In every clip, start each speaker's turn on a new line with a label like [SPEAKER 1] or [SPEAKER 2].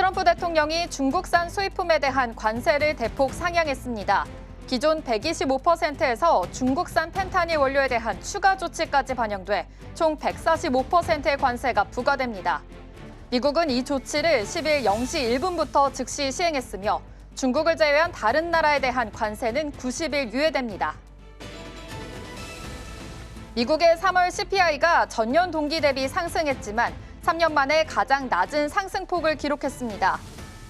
[SPEAKER 1] 트럼프 대통령이 중국산 수입품에 대한 관세를 대폭 상향했습니다. 기존 125%에서 중국산 펜타닐 원료에 대한 추가 조치까지 반영돼 총 145%의 관세가 부과됩니다. 미국은 이 조치를 10일 0시 1분부터 즉시 시행했으며 중국을 제외한 다른 나라에 대한 관세는 90일 유예됩니다. 미국의 3월 CPI가 전년 동기 대비 상승했지만 3년 만에 가장 낮은 상승폭을 기록했습니다.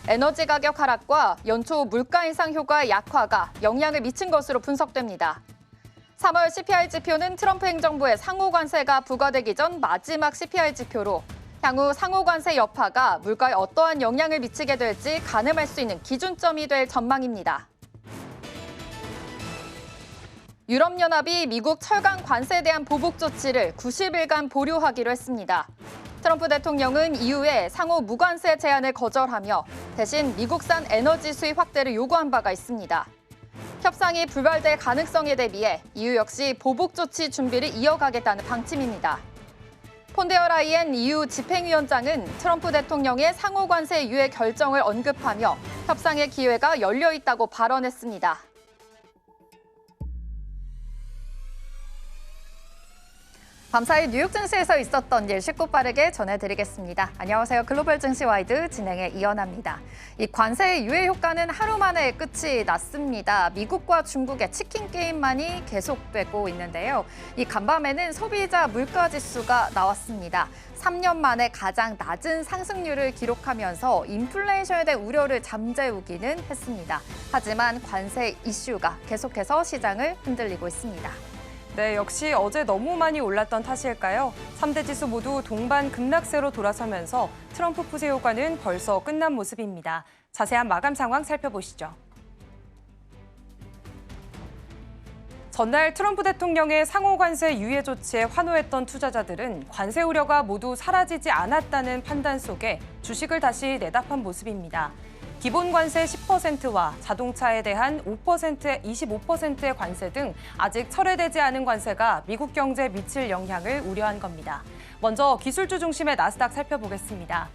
[SPEAKER 1] 에너지 가격 하락과 연초 물가 인상 효과의 약화가 영향을 미친 것으로 분석됩니다. 3월 CPI 지표는 트럼프 행정부의 상호 관세가 부과되기 전 마지막 CPI 지표로 향후 상호 관세 여파가 물가에 어떠한 영향을 미치게 될지 가늠할 수 있는 기준점이 될 전망입니다. 유럽연합이 미국 철강 관세에 대한 보복 조치를 90일간 보류하기로 했습니다. 트럼프 대통령은 이후에 상호 무관세 제한을 거절하며 대신 미국산 에너지 수입 확대를 요구한 바가 있습니다. 협상이 불발될 가능성에 대비해 EU 역시 보복 조치 준비를 이어가겠다는 방침입니다. 폰데어 라이엔 EU 집행위원장은 트럼프 대통령의 상호 관세 유예 결정을 언급하며 협상의 기회가 열려 있다고 발언했습니다. 밤사이 뉴욕 증시에서 있었던 일 쉽고 빠르게 전해드리겠습니다. 안녕하세요. 글로벌 증시 와이드 진행의 이연아입니다. 이 관세의 유예 효과는 하루 만에 끝이 났습니다. 미국과 중국의 치킨 게임만이 계속되고 있는데요. 이 간밤에는 소비자 물가 지수가 나왔습니다. 3년 만에 가장 낮은 상승률을 기록하면서 인플레이션에 대한 우려를 잠재우기는 했습니다. 하지만 관세 이슈가 계속해서 시장을 흔들리고 있습니다.
[SPEAKER 2] 네, 역시 어제 너무 많이 올랐던 탓일까요? 3대 지수 모두 동반 급락세로 돌아서면서 트럼프 부세 효과는 벌써 끝난 모습입니다. 자세한 마감 상황 살펴보시죠. 전날 트럼프 대통령의 상호 관세 유예 조치에 환호했던 투자자들은 관세 우려가 모두 사라지지 않았다는 판단 속에 주식을 다시 내다판 모습입니다. 기본 관세 10%와 자동차에 대한 25%의 관세 등 아직 철회되지 않은 관세가 미국 경제에 미칠 영향을 우려한 겁니다. 먼저 기술주 중심의 나스닥 살펴보겠습니다.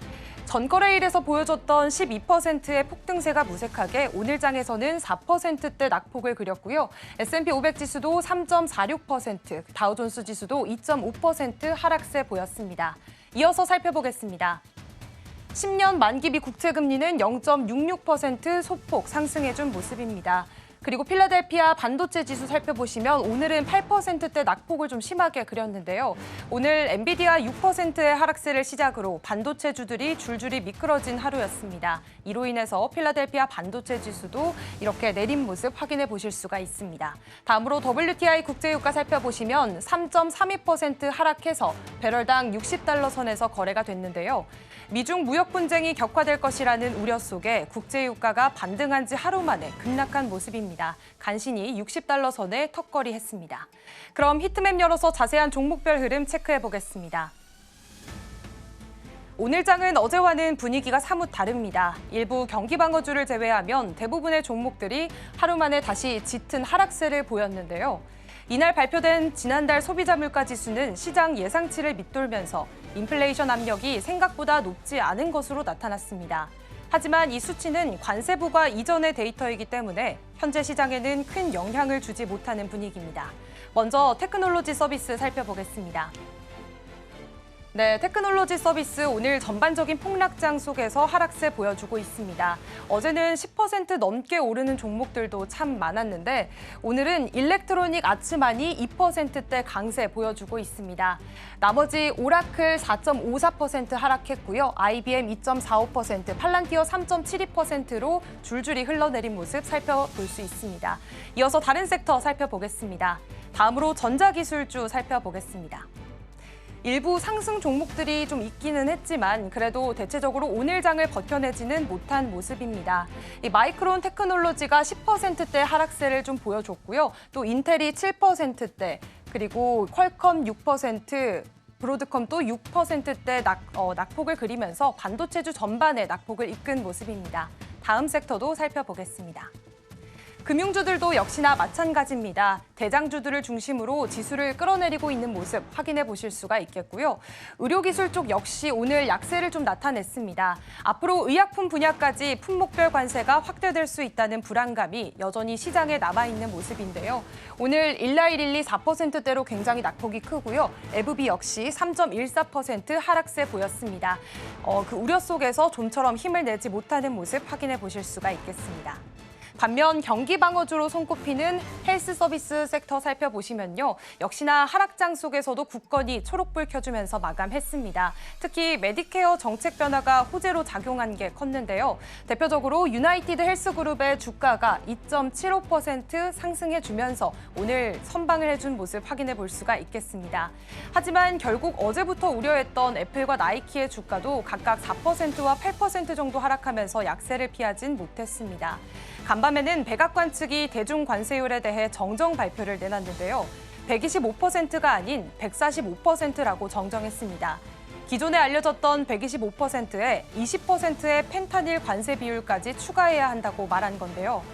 [SPEAKER 2] 전거래일에서 보여줬던 12%의 폭등세가 무색하게 오늘 장에서는 4%대 낙폭을 그렸고요. S&P 500 지수도 3.46%, 다우존스 지수도 2.5% 하락세 보였습니다. 이어서 살펴보겠습니다. 10년 만기비 국채금리는 0.66% 소폭 상승해준 모습입니다. 그리고 필라델피아 반도체 지수 살펴보시면 오늘은 8%대 낙폭을 좀 심하게 그렸는데요. 오늘 엔비디아 6%의 하락세를 시작으로 반도체주들이 줄줄이 미끄러진 하루였습니다. 이로 인해서 필라델피아 반도체 지수도 이렇게 내린 모습 확인해 보실 수가 있습니다. 다음으로 WTI 국제유가 살펴보시면 3.32% 하락해서 배럴당 60달러 선에서 거래가 됐는데요. 미중 무역 분쟁이 격화될 것이라는 우려 속에 국제유가가 반등한 지 하루 만에 급락한 모습입니다. 간신히 60달러 선에 턱걸이했습니다. 그럼 히트맵 열어서 자세한 종목별 흐름 체크해 보겠습니다. 오늘 장은 어제와는 분위기가 사뭇 다릅니다. 일부 경기방어주를 제외하면 대부분의 종목들이 하루 만에 다시 짙은 하락세를 보였는데요. 이날 발표된 지난달 소비자 물가 지수는 시장 예상치를 밑돌면서 인플레이션 압력이 생각보다 높지 않은 것으로 나타났습니다. 하지만 이 수치는 관세 부과 이전의 데이터이기 때문에 현재 시장에는 큰 영향을 주지 못하는 분위기입니다. 먼저 테크놀로지 서비스 살펴보겠습니다. 네, 테크놀로지 서비스 오늘 전반적인 폭락장 속에서 하락세 보여주고 있습니다. 어제는 10% 넘게 오르는 종목들도 참 많았는데 오늘은 일렉트로닉 아츠만이 2%대 강세 보여주고 있습니다. 나머지 오라클 4.54% 하락했고요. IBM 2.45%, 팔란티어 3.72%로 줄줄이 흘러내린 모습 살펴볼 수 있습니다. 이어서 다른 섹터 살펴보겠습니다. 다음으로 전자기술주 살펴보겠습니다. 일부 상승 종목들이 좀 있기는 했지만 그래도 대체적으로 오늘 장을 버텨내지는 못한 모습입니다. 이 마이크론 테크놀로지가 10%대 하락세를 좀 보여줬고요. 또 인텔이 7%대, 그리고 퀄컴 6%, 브로드컴도 6%대 낙폭을 그리면서 반도체주 전반에 낙폭을 이끈 모습입니다. 다음 섹터도 살펴보겠습니다. 금융주들도 역시나 마찬가지입니다. 대장주들을 중심으로 지수를 끌어내리고 있는 모습 확인해 보실 수가 있겠고요. 의료기술 쪽 역시 오늘 약세를 좀 나타냈습니다. 앞으로 의약품 분야까지 품목별 관세가 확대될 수 있다는 불안감이 여전히 시장에 남아있는 모습인데요. 오늘 일라일일리 4%대로 굉장히 낙폭이 크고요. 에브비 역시 3.14% 하락세 보였습니다. 그 우려 속에서 좀처럼 힘을 내지 못하는 모습 확인해 보실 수가 있겠습니다. 반면 경기 방어주로 손꼽히는 헬스 서비스 섹터 살펴보시면요. 역시나 하락장 속에서도 굳건히 초록불 켜주면서 마감했습니다. 특히 메디케어 정책 변화가 호재로 작용한 게 컸는데요. 대표적으로 유나이티드 헬스그룹의 주가가 2.75% 상승해주면서 오늘 선방을 해준 모습 확인해 볼 수가 있겠습니다. 하지만 결국 어제부터 우려했던 애플과 나이키의 주가도 각각 4%와 8% 정도 하락하면서 약세를 피하진 못했습니다. 간밤에는 백악관 측이 대중 관세율에 대해 정정 발표를 내놨는데요. 125%가 아닌 145%라고 정정했습니다. 기존에 알려졌던 125%에 20%의 펜타닐 관세 비율까지 추가해야 한다고 말한 건데요.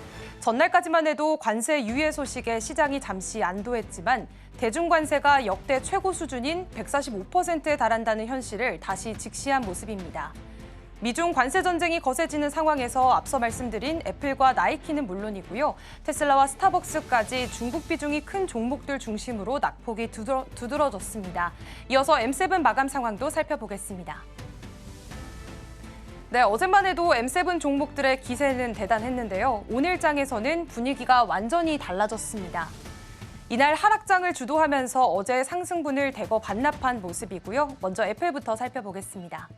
[SPEAKER 2] 전날까지만 해도 관세 유예 소식에 시장이 잠시 안도했지만 대중 관세가 역대 최고 수준인 145%에 달한다는 현실을 다시 직시한 모습입니다. 미중 관세 전쟁이 거세지는 상황에서 앞서 말씀드린 애플과 나이키는 물론이고요. 테슬라와 스타벅스까지 중국 비중이 큰 종목들 중심으로 낙폭이 두드러졌습니다. 이어서 M7 마감 상황도 살펴보겠습니다. 네, 어제만 해도 M7 종목들의 기세는 대단했는데요. 오늘 장에서는 분위기가 완전히 달라졌습니다. 이날 하락장을 주도하면서 어제 상승분을 대거 반납한 모습이고요. 먼저 애플부터 살펴보겠습니다.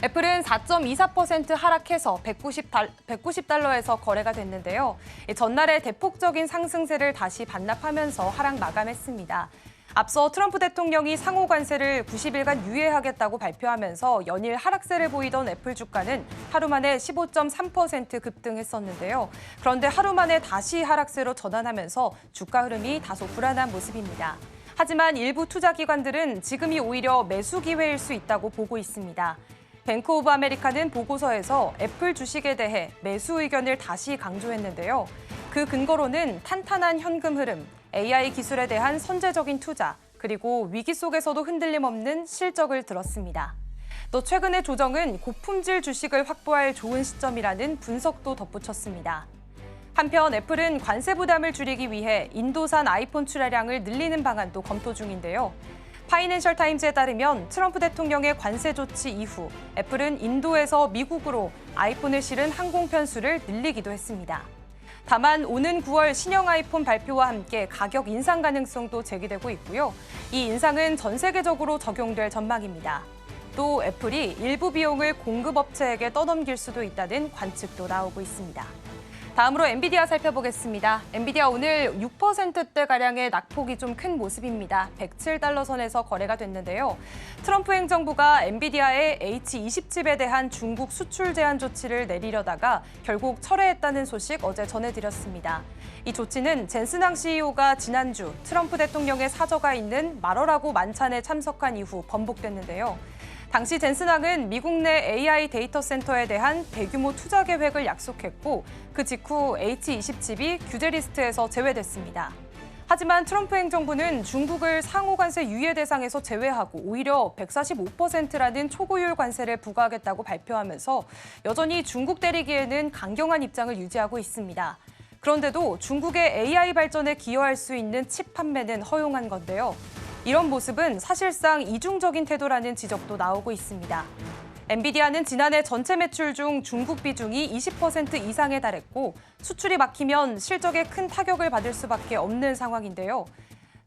[SPEAKER 2] 애플은 4.24% 하락해서 190달러에서 거래가 됐는데요. 전날의 대폭적인 상승세를 다시 반납하면서 하락 마감했습니다. 앞서 트럼프 대통령이 상호 관세를 90일간 유예하겠다고 발표하면서 연일 하락세를 보이던 애플 주가는 하루 만에 15.3% 급등했었는데요. 그런데 하루 만에 다시 하락세로 전환하면서 주가 흐름이 다소 불안한 모습입니다. 하지만 일부 투자기관들은 지금이 오히려 매수 기회일 수 있다고 보고 있습니다. 뱅크 오브 아메리카는 보고서에서 애플 주식에 대해 매수 의견을 다시 강조했는데요. 그 근거로는 탄탄한 현금 흐름, AI 기술에 대한 선제적인 투자, 그리고 위기 속에서도 흔들림 없는 실적을 들었습니다. 또 최근의 조정은 고품질 주식을 확보할 좋은 시점이라는 분석도 덧붙였습니다. 한편 애플은 관세 부담을 줄이기 위해 인도산 아이폰 출하량을 늘리는 방안도 검토 중인데요. 파이낸셜 타임즈에 따르면 트럼프 대통령의 관세 조치 이후 애플은 인도에서 미국으로 아이폰을 실은 항공 편수를 늘리기도 했습니다. 다만 오는 9월 신형 아이폰 발표와 함께 가격 인상 가능성도 제기되고 있고요. 이 인상은 전 세계적으로 적용될 전망입니다. 또 애플이 일부 비용을 공급업체에게 떠넘길 수도 있다는 관측도 나오고 있습니다. 다음으로 엔비디아 살펴보겠습니다. 엔비디아 오늘 6%대가량의 낙폭이 좀 큰 모습입니다. 107달러 선에서 거래가 됐는데요. 트럼프 행정부가 엔비디아의 H20칩에 대한 중국 수출 제한 조치를 내리려다가 결국 철회했다는 소식 어제 전해드렸습니다. 이 조치는 젠슨 황 CEO가 지난주 트럼프 대통령의 사저가 있는 마러라고 만찬에 참석한 이후 번복됐는데요. 당시 젠슨 황은 미국 내 AI 데이터 센터에 대한 대규모 투자 계획을 약속했고 그 직후 H20칩이 규제 리스트에서 제외됐습니다. 하지만 트럼프 행정부는 중국을 상호 관세 유예 대상에서 제외하고 오히려 145%라는 초고율 관세를 부과하겠다고 발표하면서 여전히 중국 때리기에는 강경한 입장을 유지하고 있습니다. 그런데도 중국의 AI 발전에 기여할 수 있는 칩 판매는 허용한 건데요. 이런 모습은 사실상 이중적인 태도라는 지적도 나오고 있습니다. 엔비디아는 지난해 전체 매출 중 중국 비중이 20% 이상에 달했고 수출이 막히면 실적에 큰 타격을 받을 수밖에 없는 상황인데요.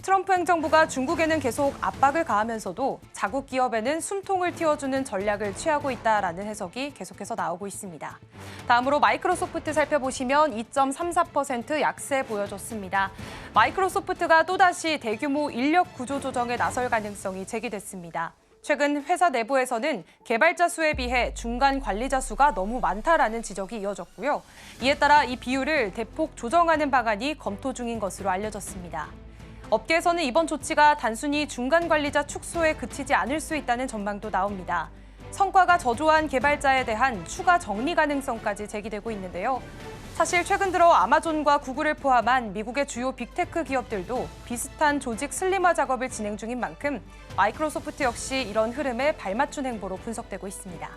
[SPEAKER 2] 트럼프 행정부가 중국에는 계속 압박을 가하면서도 자국 기업에는 숨통을 틔워주는 전략을 취하고 있다라는 해석이 계속해서 나오고 있습니다. 다음으로 마이크로소프트 살펴보시면 2.34% 약세 보여줬습니다. 마이크로소프트가 또다시 대규모 인력 구조 조정에 나설 가능성이 제기됐습니다. 최근 회사 내부에서는 개발자 수에 비해 중간 관리자 수가 너무 많다라는 지적이 이어졌고요. 이에 따라 이 비율을 대폭 조정하는 방안이 검토 중인 것으로 알려졌습니다. 업계에서는 이번 조치가 단순히 중간 관리자 축소에 그치지 않을 수 있다는 전망도 나옵니다. 성과가 저조한 개발자에 대한 추가 정리 가능성까지 제기되고 있는데요. 사실 최근 들어 아마존과 구글을 포함한 미국의 주요 빅테크 기업들도 비슷한 조직 슬림화 작업을 진행 중인 만큼 마이크로소프트 역시 이런 흐름에 발맞춘 행보로 분석되고 있습니다.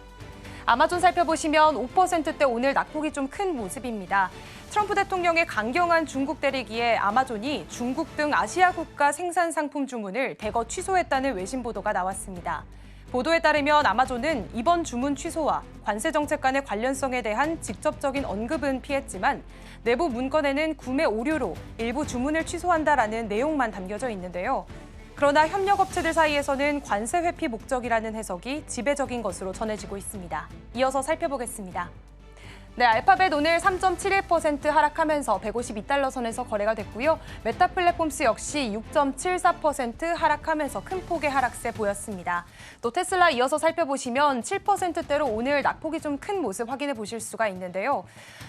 [SPEAKER 2] 아마존 살펴보시면 5%대 오늘 낙폭이 좀 큰 모습입니다. 트럼프 대통령의 강경한 중국 대리기에 아마존이 중국 등 아시아 국가 생산 상품 주문을 대거 취소했다는 외신 보도가 나왔습니다. 보도에 따르면 아마존은 이번 주문 취소와 관세 정책 간의 관련성에 대한 직접적인 언급은 피했지만 내부 문건에는 구매 오류로 일부 주문을 취소한다라는 내용만 담겨져 있는데요. 그러나 협력업체들 사이에서는 관세 회피 목적이라는 해석이 지배적인 것으로 전해지고 있습니다. 이어서 살펴보겠습니다. 네, 알파벳 오늘 3.71% 하락하면서 152달러 선에서 거래가 됐고요. 메타 플랫폼스 역시 6.74% 하락하면서 큰 폭의 하락세 보였습니다. 또 테슬라 이어서 살펴보시면 7%대로 오늘 낙폭이 좀 큰 모습 확인해 보실 수가 있는데요.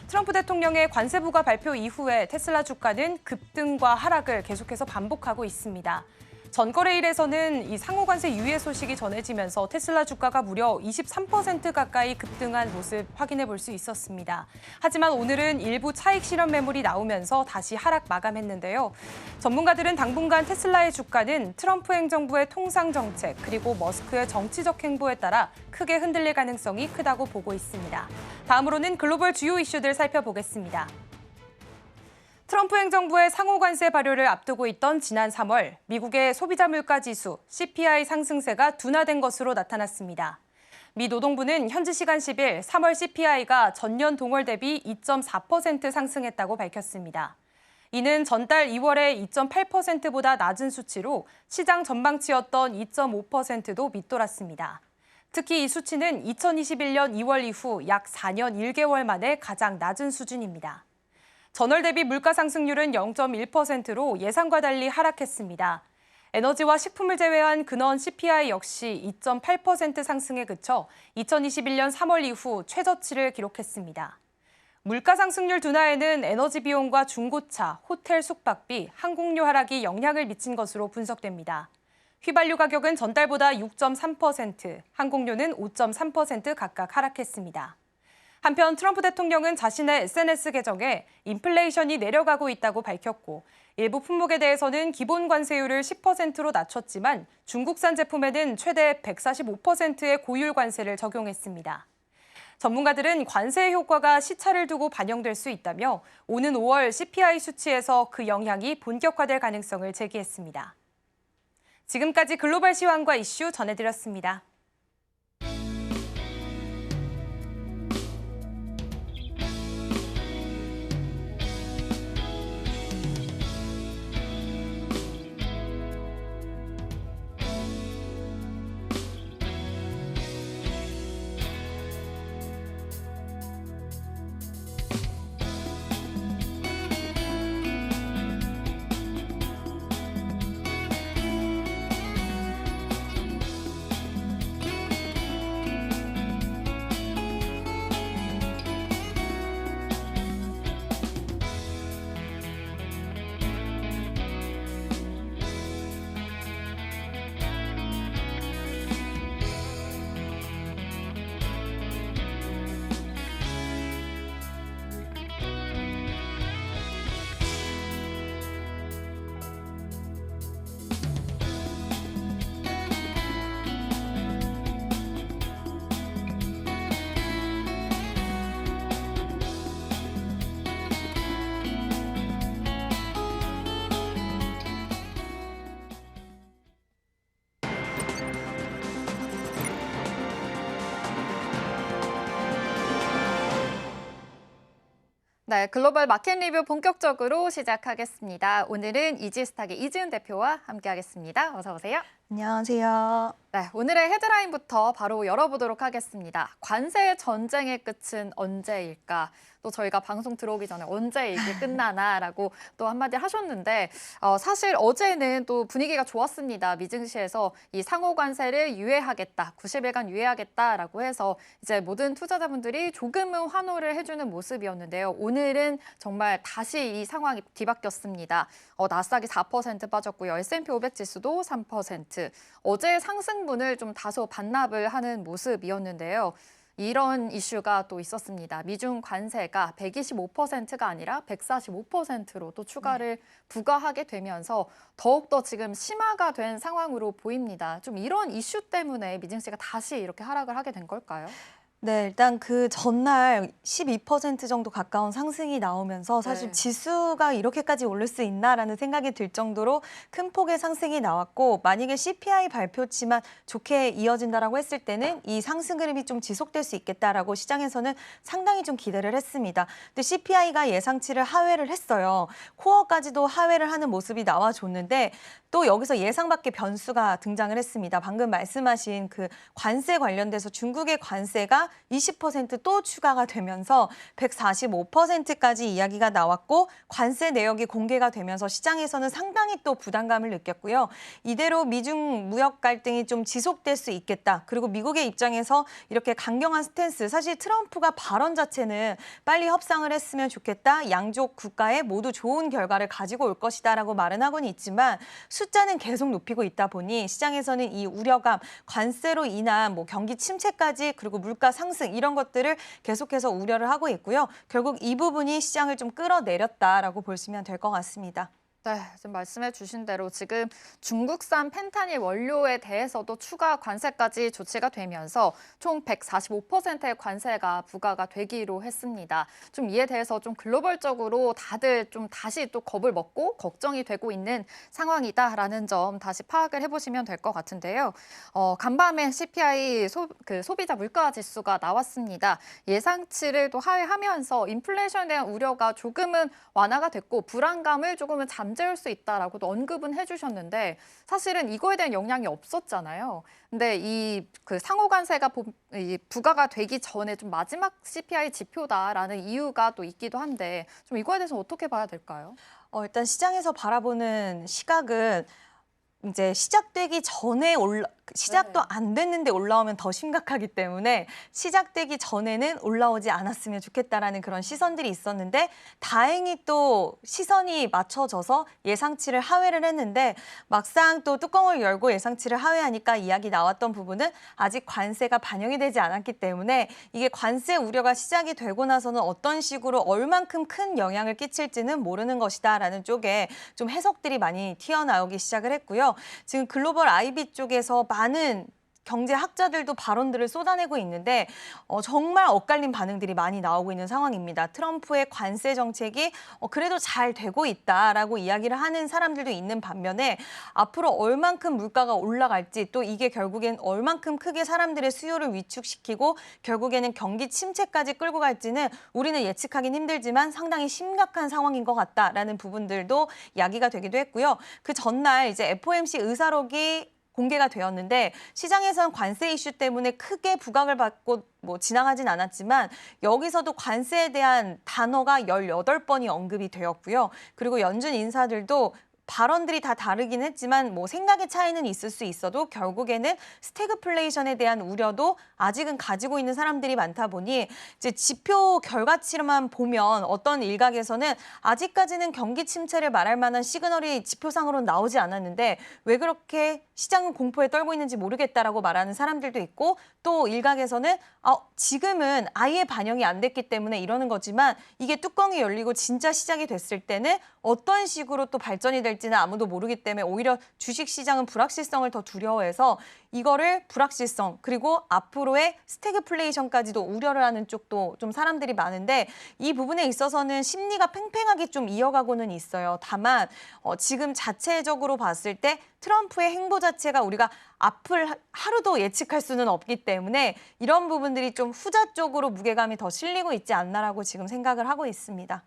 [SPEAKER 2] 트럼프 대통령의 관세 부과 발표 이후에 테슬라 주가는 급등과 하락을 계속해서 반복하고 있습니다. 전거래일에서는 이 상호관세 유예 소식이 전해지면서 테슬라 주가가 무려 23% 가까이 급등한 모습 확인해 볼 수 있었습니다. 하지만 오늘은 일부 차익 실현 매물이 나오면서 다시 하락 마감했는데요. 전문가들은 당분간 테슬라의 주가는 트럼프 행정부의 통상 정책 그리고 머스크의 정치적 행보에 따라 크게 흔들릴 가능성이 크다고 보고 있습니다. 다음으로는 글로벌 주요 이슈들 살펴보겠습니다. 트럼프 행정부의 상호관세 발효를 앞두고 있던 지난 3월, 미국의 소비자 물가 지수 CPI 상승세가 둔화된 것으로 나타났습니다. 미 노동부는 현지 시간 10일 3월 CPI가 전년 동월 대비 2.4% 상승했다고 밝혔습니다. 이는 전달 2월의 2.8%보다 낮은 수치로 시장 전망치였던 2.5%도 밑돌았습니다. 특히 이 수치는 2021년 2월 이후 약 4년 1개월 만에 가장 낮은 수준입니다. 전월 대비 물가 상승률은 0.1%로 예상과 달리 하락했습니다. 에너지와 식품을 제외한 근원 CPI 역시 2.8% 상승에 그쳐 2021년 3월 이후 최저치를 기록했습니다. 물가 상승률 둔화에는 에너지 비용과 중고차, 호텔 숙박비, 항공료 하락이 영향을 미친 것으로 분석됩니다. 휘발유 가격은 전달보다 6.3%, 항공료는 5.3% 각각 하락했습니다. 한편 트럼프 대통령은 자신의 SNS 계정에 인플레이션이 내려가고 있다고 밝혔고 일부 품목에 대해서는 기본 관세율을 10%로 낮췄지만 중국산 제품에는 최대 145%의 고율 관세를 적용했습니다. 전문가들은 관세의 효과가 시차를 두고 반영될 수 있다며 오는 5월 CPI 수치에서 그 영향이 본격화될 가능성을 제기했습니다. 지금까지 글로벌 시황과 이슈 전해드렸습니다.
[SPEAKER 1] 네, 글로벌 마켓 리뷰 본격적으로 시작하겠습니다. 오늘은 이지스탁의 이지은 대표와 함께하겠습니다. 어서 오세요.
[SPEAKER 3] 안녕하세요.
[SPEAKER 1] 네, 오늘의 헤드라인부터 바로 열어보도록 하겠습니다. 관세 전쟁의 끝은 언제일까? 또 저희가 방송 들어오기 전에 언제 이게 끝나나라고 또 한마디 하셨는데 사실 어제는 또 분위기가 좋았습니다. 미증시에서 이 상호 관세를 유예하겠다, 90일간 유예하겠다라고 해서 이제 모든 투자자분들이 조금은 환호를 해주는 모습이었는데요. 오늘은 정말 다시 이 상황이 뒤바뀌었습니다. 나스닥이 4% 빠졌고요. S&P 500 지수도 3%. 어제 상승분을 좀 다소 반납을 하는 모습이었는데요. 이런 이슈가 또 있었습니다. 미중 관세가 125%가 아니라 145%로 또 추가를 부과하게 되면서 더욱더 지금 심화가 된 상황으로 보입니다. 좀 이런 이슈 때문에 미증시가 다시 이렇게 하락을 하게 된 걸까요?
[SPEAKER 3] 네, 일단 그 전날 12% 정도 가까운 상승이 나오면서 사실
[SPEAKER 1] 네.
[SPEAKER 3] 지수가 이렇게까지 오를 수 있나라는 생각이 들 정도로 큰 폭의 상승이 나왔고, 만약에 CPI 발표치만 좋게 이어진다라고 했을 때는 이 상승 흐름이 좀 지속될 수 있겠다라고 시장에서는 상당히 좀 기대를 했습니다. 근데 CPI가 예상치를 하회를 했어요. 코어까지도 하회를 하는 모습이 나와줬는데 또 여기서 예상 밖의 변수가 등장을 했습니다. 방금 말씀하신 그 관세 관련돼서 중국의 관세가 20%또 추가가 되면서 145%까지 이야기가 나왔고, 관세 내역이 공개가 되면서 시장에서는 상당히 또 부담감을 느꼈고요. 이대로 미중 무역 갈등이 좀 지속될 수 있겠다. 그리고 미국의 입장에서 이렇게 강경한 스탠스, 사실 트럼프가 발언 자체는 빨리 협상을 했으면 좋겠다. 양쪽 국가에 모두 좋은 결과를 가지고 올 것이다라고 말은 하고는 있지만 숫자는 계속 높이고 있다 보니 시장에서는 이 우려감, 관세로 인한 뭐 경기 침체까지, 그리고 물가 상승 이런 것들을 계속해서 우려를 하고 있고요. 결국 이 부분이 시장을 좀 끌어내렸다라고 보시면 될 것 같습니다.
[SPEAKER 1] 네, 지금 말씀해 주신 대로 지금 중국산 펜타닐 원료에 대해서도 추가 관세까지 조치가 되면서 총 145%의 관세가 부과가 되기로 했습니다. 좀 이에 대해서 좀 글로벌적으로 다들 좀 다시 또 겁을 먹고 걱정이 되고 있는 상황이다라는 점 다시 파악을 해보시면 될 것 같은데요. 간밤에 CPI 소비자 물가 지수가 나왔습니다. 예상치를 또 하회하면서 인플레이션에 대한 우려가 조금은 완화가 됐고 불안감을 조금은 잠재울 수 있다라고도 언급은 해주셨는데 사실은 이거에 대한 영향이 없었잖아요. 근데 이 그 상호 관세가 부과가 되기 전에 좀 마지막 CPI 지표다라는 이유가 또 있기도 한데 좀 이거에 대해서 어떻게 봐야 될까요?
[SPEAKER 3] 일단 시장에서 바라보는 시각은 이제 시작되기 전에 시작도
[SPEAKER 1] 네.
[SPEAKER 3] 안 됐는데 올라오면 더 심각하기 때문에 시작되기 전에는 올라오지 않았으면 좋겠다라는 그런 시선들이 있었는데, 다행히 또 시선이 맞춰져서 예상치를 하회를 했는데 막상 또 뚜껑을 열고 예상치를 하회하니까 이야기 나왔던 부분은 아직 관세가 반영이 되지 않았기 때문에 이게 관세 우려가 시작이 되고 나서는 어떤 식으로 얼만큼 큰 영향을 끼칠지는 모르는 것이다라는 쪽에 좀 해석들이 많이 튀어나오기 시작을 했고요. 지금 글로벌 IB 쪽에서 많은 경제학자들도 발언들을 쏟아내고 있는데 정말 엇갈린 반응들이 많이 나오고 있는 상황입니다. 트럼프의 관세 정책이 그래도 잘 되고 있다라고 이야기를 하는 사람들도 있는 반면에 앞으로 얼만큼 물가가 올라갈지, 또 이게 결국엔 얼만큼 크게 사람들의 수요를 위축시키고 결국에는 경기 침체까지 끌고 갈지는 우리는 예측하긴 힘들지만 상당히 심각한 상황인 것 같다라는 부분들도 이야기가 되기도 했고요. 그 전날 이제 FOMC 의사록이 공개가 되었는데 시장에선 관세 이슈 때문에 크게 부각을 받고 지나가진 않았지만 여기서도 관세에 대한 단어가 18번이 언급이 되었고요. 그리고 연준 인사들도 발언들이 다 다르긴 했지만 생각의 차이는 있을 수 있어도 결국에는 스태그플레이션에 대한 우려도 아직은 가지고 있는 사람들이 많다 보니 이제 지표 결과치로만 보면 어떤 일각에서는 아직까지는 경기 침체를 말할 만한 시그널이 지표상으로는 나오지 않았는데 왜 그렇게 시장은 공포에 떨고 있는지 모르겠다라고 말하는 사람들도 있고, 또 일각에서는 지금은 아예 반영이 안 됐기 때문에 이러는 거지만 이게 뚜껑이 열리고 진짜 시작이 됐을 때는 어떤 식으로 또 발전이 될지는 아무도 모르기 때문에 오히려 주식시장은 불확실성을 더 두려워해서 이거를 불확실성, 그리고 앞으로의 스태그플레이션까지도 우려를 하는 쪽도 좀 사람들이 많은데 이 부분에 있어서는 심리가 팽팽하게 좀 이어가고는 있어요. 다만 지금 자체적으로 봤을 때 트럼프의 행보 자체가 우리가 앞을 하루도 예측할 수는 없기 때문에 이런 부분들이 좀 후자 쪽으로 무게감이 더 실리고 있지 않나라고 지금 생각을 하고 있습니다.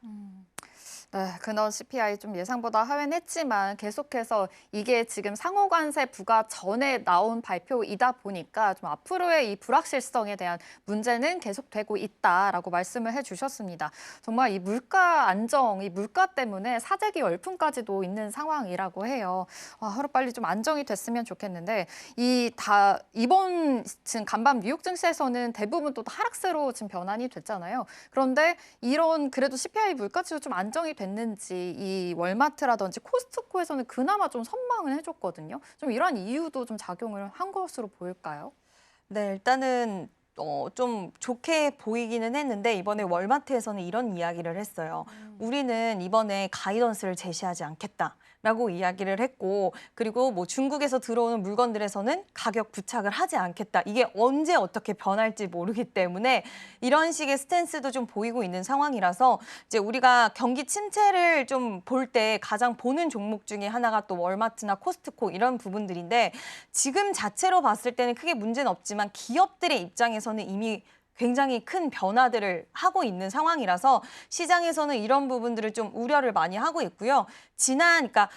[SPEAKER 1] 네, 근원 CPI 좀 예상보다 하회는 했지만 계속해서 이게 지금 상호관세 부과 전에 나온 발표이다 보니까 좀 앞으로의 이 불확실성에 대한 문제는 계속되고 있다라고 말씀을 해주셨습니다. 정말 이 물가 안정, 이 물가 때문에 사재기 열풍까지도 있는 상황이라고 해요. 하루빨리 좀 안정이 됐으면 좋겠는데 이번 지금 간밤 뉴욕 증시에서는 대부분 또 하락세로 지금 변환이 됐잖아요. 그런데 이런 그래도 CPI 물가치도 좀 안정이 됐는지 이 월마트라든지 코스트코에서는 그나마 좀 선망을 해줬거든요. 좀 이런 이유도 좀 작용을 한 것으로 보일까요?
[SPEAKER 3] 네, 일단은 좀 좋게 보이기는 했는데 이번에 월마트에서는 이런 이야기를 했어요. 우리는 이번에 가이던스를 제시하지 않겠다라고 이야기를 했고 그리고 뭐 중국에서 들어오는 물건들에서는 가격 부착을 하지 않겠다. 이게 언제 어떻게 변할지 모르기 때문에 이런 식의 스탠스도 좀 보이고 있는 상황이라서 이제 우리가 경기 침체를 좀 볼 때 가장 보는 종목 중에 하나가 또 월마트나 코스트코 이런 부분들인데 지금 자체로 봤을 때는 크게 문제는 없지만 기업들의 입장에서는 이미 굉장히 큰 변화들을 하고 있는 상황이라서 시장에서는 이런 부분들을 좀 우려를 많이 하고 있고요. 그러니까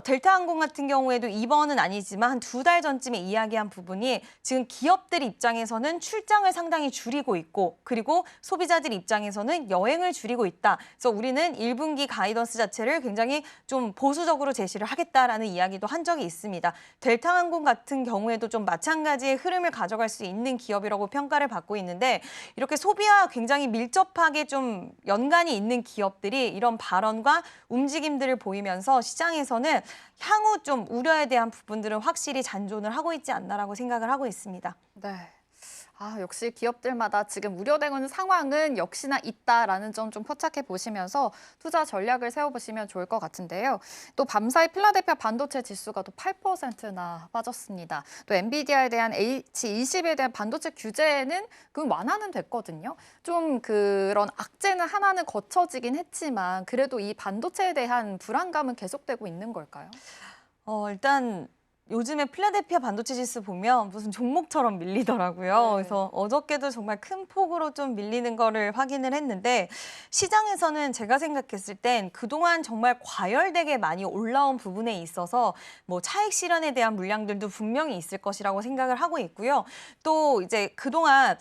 [SPEAKER 3] 델타항공 같은 경우에도 이번은 아니지만 한 2달 전쯤에 이야기한 부분이 지금 기업들 입장에서는 출장을 상당히 줄이고 있고 그리고 소비자들 입장에서는 여행을 줄이고 있다. 그래서 우리는 1분기 가이던스 자체를 굉장히 좀 보수적으로 제시를 하겠다라는 이야기도 한 적이 있습니다. 델타항공 같은 경우에도 좀 마찬가지의 흐름을 가져갈 수 있는 기업이라고 평가를 받고 있는데 이렇게 소비와 굉장히 밀접하게 좀 연관이 있는 기업들이 이런 발언과 움직임들을 보이면서 시장에서는 향후 좀 우려에 대한 부분들은 확실히 잔존을 하고 있지 않나라고 생각을 하고 있습니다.
[SPEAKER 1] 네. 역시 기업들마다 지금 우려되는 상황은 역시나 있다라는 점 좀 포착해 보시면서 투자 전략을 세워보시면 좋을 것 같은데요. 또 밤사이 필라델피아 반도체 지수가 또 8%나 빠졌습니다. 또 엔비디아에 대한 H20에 대한 반도체 규제는 그 완화는 됐거든요. 좀 그런 악재는 하나는 거쳐지긴 했지만 그래도 이 반도체에 대한 불안감은 계속되고 있는 걸까요?
[SPEAKER 3] 일단 요즘에 필라델피아 반도체 지수 보면 무슨 종목처럼 밀리더라고요.
[SPEAKER 1] 네.
[SPEAKER 3] 그래서 어저께도 정말 큰 폭으로 좀 밀리는 거를 확인을 했는데 시장에서는 제가 생각했을 땐 그동안 정말 과열되게 많이 올라온 부분에 있어서 뭐 차익 실현에 대한 물량들도 분명히 있을 것이라고 생각을 하고 있고요. 또 이제 그동안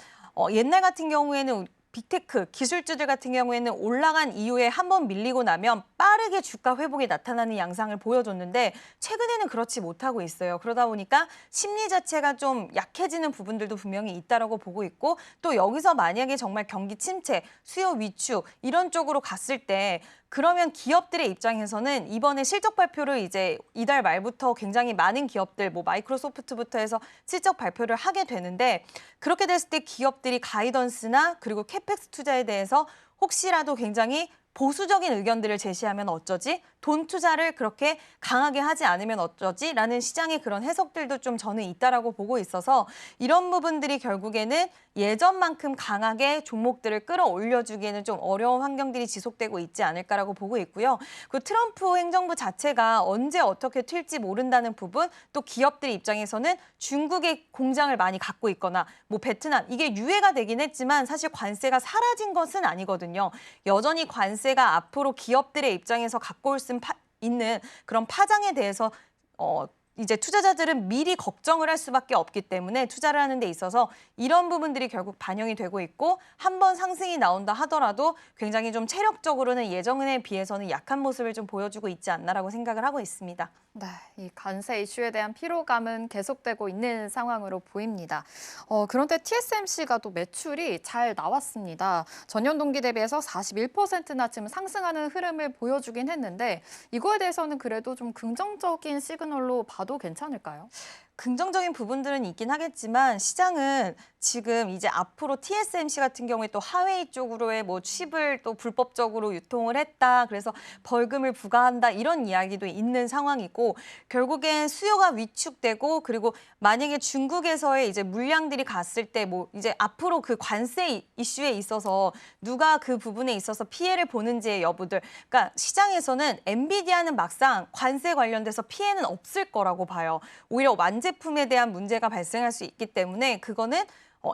[SPEAKER 3] 옛날 같은 경우에는 빅테크 기술주들 같은 경우에는 올라간 이후에 한번 밀리고 나면 빠르게 주가 회복이 나타나는 양상을 보여줬는데 최근에는 그렇지 못하고 있어요. 그러다 보니까 심리 자체가 좀 약해지는 부분들도 분명히 있다라고 보고 있고 또 여기서 만약에 정말 경기 침체, 수요 위축 이런 쪽으로 갔을 때 그러면 기업들의 입장에서는 이번에 실적 발표를 이제 이달 말부터 굉장히 많은 기업들, 뭐 마이크로소프트부터 해서 실적 발표를 하게 되는데 그렇게 됐을 때 기업들이 가이던스나 그리고 캐펙스 투자에 대해서 혹시라도 굉장히 보수적인 의견들을 제시하면 어쩌지? 돈 투자를 그렇게 강하게 하지 않으면 어쩌지? 라는 시장의 그런 해석들도 좀 저는 있다라고 보고 있어서 이런 부분들이 결국에는 예전만큼 강하게 종목들을 끌어올려주기에는 좀 어려운 환경들이 지속되고 있지 않을까라고 보고 있고요. 그 트럼프 행정부 자체가 언제 어떻게 튈지 모른다는 부분, 또 기업들 입장에서는 중국의 공장을 많이 갖고 있거나 뭐 베트남, 이게 유예가 되긴 했지만 사실 관세가 사라진 것은 아니거든요. 여전히 관세가 앞으로 기업들의 입장에서 갖고 올 수 있는 그런 파장에 대해서 이제 투자자들은 미리 걱정을 할 수밖에 없기 때문에 투자를 하는 데 있어서 이런 부분들이 결국 반영이 되고 있고 한 번 상승이 나온다 하더라도 굉장히 좀 체력적으로는 예전에 비해서는 약한 모습을 좀 보여주고 있지 않나라고 생각을 하고 있습니다.
[SPEAKER 1] 네, 이 관세 이슈에 대한 피로감은 계속되고 있는 상황으로 보입니다. 그런데 TSMC가 또 매출이 잘 나왔습니다. 전년 동기 대비해서 41%나 지금 상승하는 흐름을 보여주긴 했는데 이거에 대해서는 그래도 좀 긍정적인 시그널로 봐도 괜찮을까요?
[SPEAKER 3] 긍정적인 부분들은 있긴 하겠지만 시장은 지금 이제 앞으로 TSMC 같은 경우에 또 하웨이 쪽으로의 뭐 칩을 또 불법적으로 유통을 했다. 그래서 벌금을 부과한다. 이런 이야기도 있는 상황이고 결국엔 수요가 위축되고 그리고 만약에 중국에서의 이제 물량들이 갔을 때 뭐 이제 앞으로 그 관세 이슈에 있어서 누가 그 부분에 있어서 피해를 보는지의 여부들. 그러니까 시장에서는 엔비디아는 막상 관세 관련돼서 피해는 없을 거라고 봐요. 오히려 완제품에 대한 문제가 발생할 수 있기 때문에 그거는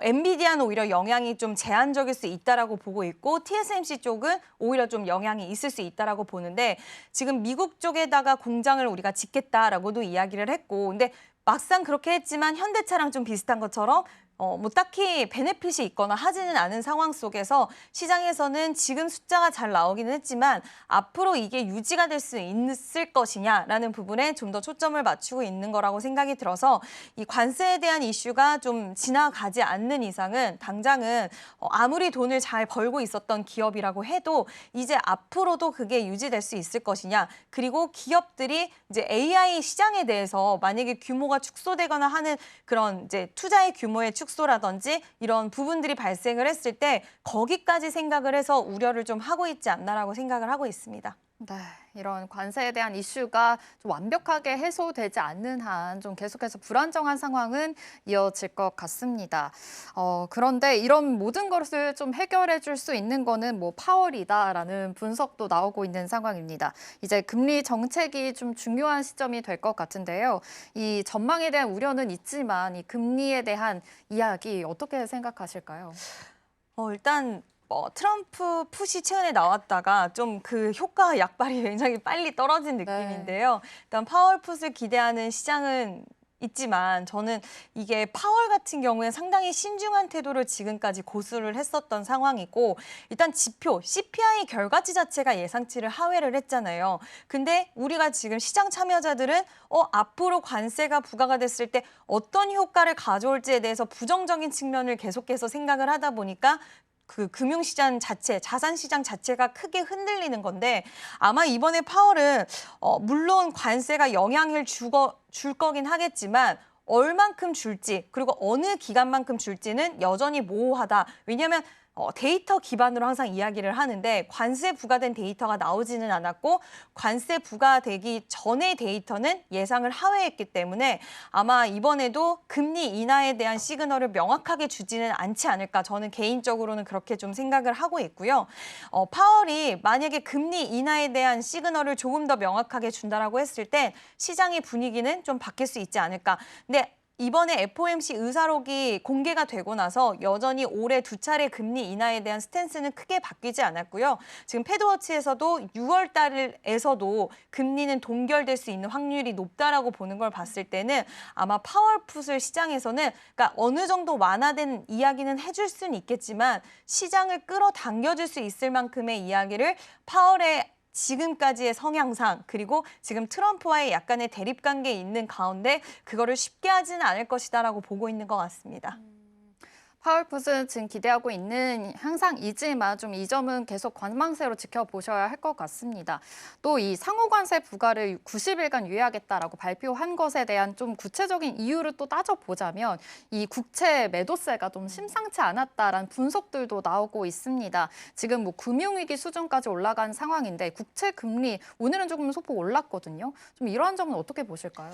[SPEAKER 3] 엔비디아는 오히려 영향이 좀 제한적일 수 있다라고 보고 있고 TSMC 쪽은 오히려 좀 영향이 있을 수 있다라고 보는데 지금 미국 쪽에다가 공장을 우리가 짓겠다라고도 이야기를 했고 근데 막상 그렇게 했지만 현대차랑 좀 비슷한 것처럼 뭐 딱히 베네핏이 있거나 하지는 않은 상황 속에서 시장에서는 지금 숫자가 잘 나오기는 했지만 앞으로 이게 유지가 될 수 있을 것이냐라는 부분에 좀 더 초점을 맞추고 있는 거라고 생각이 들어서 이 관세에 대한 이슈가 좀 지나가지 않는 이상은 당장은 아무리 돈을 잘 벌고 있었던 기업이라고 해도 이제 앞으로도 그게 유지될 수 있을 것이냐 그리고 기업들이 이제 AI 시장에 대해서 만약에 규모가 축소되거나 하는 그런 이제 투자의 규모의 축소라든지 이런 부분들이 발생을 했을 때 거기까지 생각을 해서 우려를 좀 하고 있지 않나라고 생각을 하고 있습니다.
[SPEAKER 1] 네, 이런 관세에 대한 이슈가 좀 완벽하게 해소되지 않는 한 좀 계속해서 불안정한 상황은 이어질 것 같습니다. 그런데 이런 모든 것을 좀 해결해 줄 수 있는 거는 뭐 파월이다라는 분석도 나오고 있는 상황입니다. 이제 금리 정책이 좀 중요한 시점이 될 것 같은데요. 이 전망에 대한 우려는 있지만 이 금리에 대한 이야기 어떻게 생각하실까요?
[SPEAKER 3] 일단 트럼프 풋이 최근에 나왔다가 좀 그 효과 약발이 굉장히 빨리 떨어진 느낌인데요. 일단 파월 풋을 기대하는 시장은 있지만 저는 이게 파월 같은 경우에 상당히 신중한 태도를 지금까지 고수를 했었던 상황이고 일단 지표, CPI 결과치 자체가 예상치를 하회를 했잖아요. 근데 우리가 지금 시장 참여자들은 앞으로 관세가 부과가 됐을 때 어떤 효과를 가져올지에 대해서 부정적인 측면을 계속해서 생각을 하다 보니까 그 금융시장 자체, 자산시장 자체가 크게 흔들리는 건데 아마 이번에 파월은 물론 관세가 영향을 줄 거긴 하겠지만 얼만큼 줄지 그리고 어느 기간만큼 줄지는 여전히 모호하다. 왜냐하면 데이터 기반으로 항상 이야기를 하는데 관세 부과된 데이터가 나오지는 않았고 관세 부과되기 전의 데이터는 예상을 하회했기 때문에 아마 이번에도 금리 인하에 대한 시그널을 명확하게 주지는 않지 않을까 저는 개인적으로는 그렇게 좀 생각을 하고 있고요. 파월이 만약에 금리 인하에 대한 시그널을 조금 더 명확하게 준다라고 했을 때 시장의 분위기는 좀 바뀔 수 있지 않을까. 근데 이번에 FOMC 의사록이 공개가 되고 나서 여전히 올해 2차례 금리 인하에 대한 스탠스는 크게 바뀌지 않았고요. 지금 패드워치에서도 6월 달에서도 금리는 동결될 수 있는 확률이 높다라고 보는 걸 봤을 때는 아마 파월 풋을 시장에서는 그러니까 어느 정도 완화된 이야기는 해줄 수는 있겠지만 시장을 끌어당겨줄 수 있을 만큼의 이야기를 파월의 지금까지의 성향상 그리고 지금 트럼프와의 약간의 대립 관계에 있는 가운데 그거를 쉽게 하지는 않을 것이다라고 보고 있는 것 같습니다.
[SPEAKER 1] 파월 풋은 지금 기대하고 있는 향상이지만 좀 이 점은 계속 관망세로 지켜보셔야 할 것 같습니다. 또 이 상호관세 부과를 90일간 유예하겠다라고 발표한 것에 대한 좀 구체적인 이유를 또 따져보자면 이 국채 매도세가 좀 심상치 않았다라는 분석들도 나오고 있습니다. 지금 뭐 금융위기 수준까지 올라간 상황인데 국채 금리 오늘은 조금 소폭 올랐거든요. 좀 이러한 점은 어떻게 보실까요?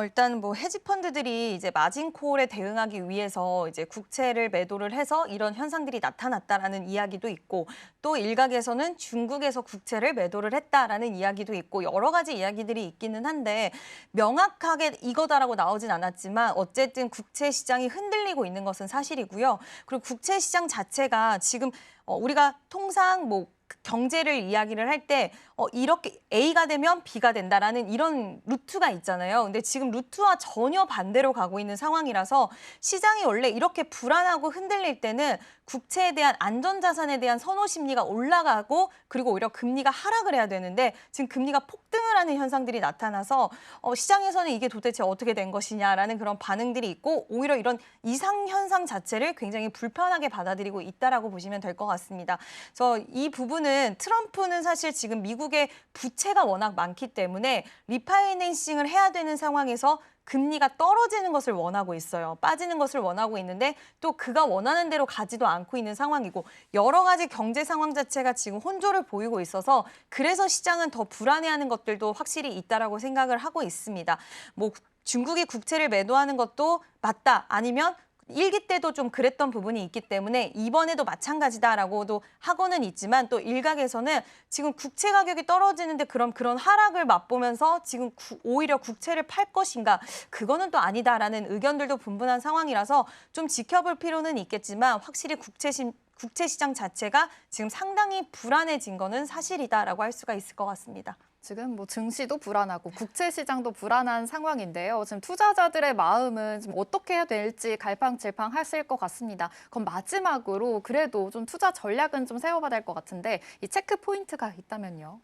[SPEAKER 3] 일단 뭐 헤지펀드들이 이제 마진콜에 대응하기 위해서 이제 국채를 매도를 해서 이런 현상들이 나타났다라는 이야기도 있고 또 일각에서는 중국에서 국채를 매도를 했다라는 이야기도 있고 여러 가지 이야기들이 있기는 한데 명확하게 이거다라고 나오진 않았지만 어쨌든 국채 시장이 흔들리고 있는 것은 사실이고요. 그리고 국채 시장 자체가 지금 우리가 통상 뭐 경제를 이야기를 할 때 이렇게 A가 되면 B가 된다라는 이런 루트가 있잖아요. 근데 지금 루트와 전혀 반대로 가고 있는 상황이라서 시장이 원래 이렇게 불안하고 흔들릴 때는 국채에 대한 안전자산에 대한 선호 심리가 올라가고 그리고 오히려 금리가 하락을 해야 되는데 지금 금리가 폭등을 하는 현상들이 나타나서 시장에서는 이게 도대체 어떻게 된 것이냐라는 그런 반응들이 있고 오히려 이런 이상 현상 자체를 굉장히 불편하게 받아들이고 있다라고 보시면 될 것 같습니다. 그래서 이 부분은 트럼프는 사실 지금 미국의 부채가 워낙 많기 때문에 리파이낸싱을 해야 되는 상황에서 금리가 떨어지는 것을 원하고 있어요. 빠지는 것을 원하고 있는데 또 그가 원하는 대로 가지도 않고 있는 상황이고 여러 가지 경제 상황 자체가 지금 혼조를 보이고 있어서 그래서 시장은 더 불안해하는 것들도 확실히 있다라고 생각을 하고 있습니다. 뭐 중국이 국채를 매도하는 것도 맞다 아니면 일기 때도 좀 그랬던 부분이 있기 때문에 이번에도 마찬가지다라고도 하고는 있지만 또 일각에서는 지금 국채 가격이 떨어지는데 그런 하락을 맛보면서 지금 오히려 국채를 팔 것인가 그거는 또 아니다라는 의견들도 분분한 상황이라서 좀 지켜볼 필요는 있겠지만 확실히 국채 시장 자체가 지금 상당히 불안해진 거는 사실이다라고 할 수가 있을 것 같습니다.
[SPEAKER 1] 지금 뭐 증시도 불안하고 국채 시장도 불안한 상황인데요. 지금 투자자들의 마음은 지금 어떻게 해야 될지 갈팡질팡하실 것 같습니다. 그럼 마지막으로 그래도 좀 투자 전략은 좀 세워봐야 될 것 같은데 이 체크 포인트가 있다면요.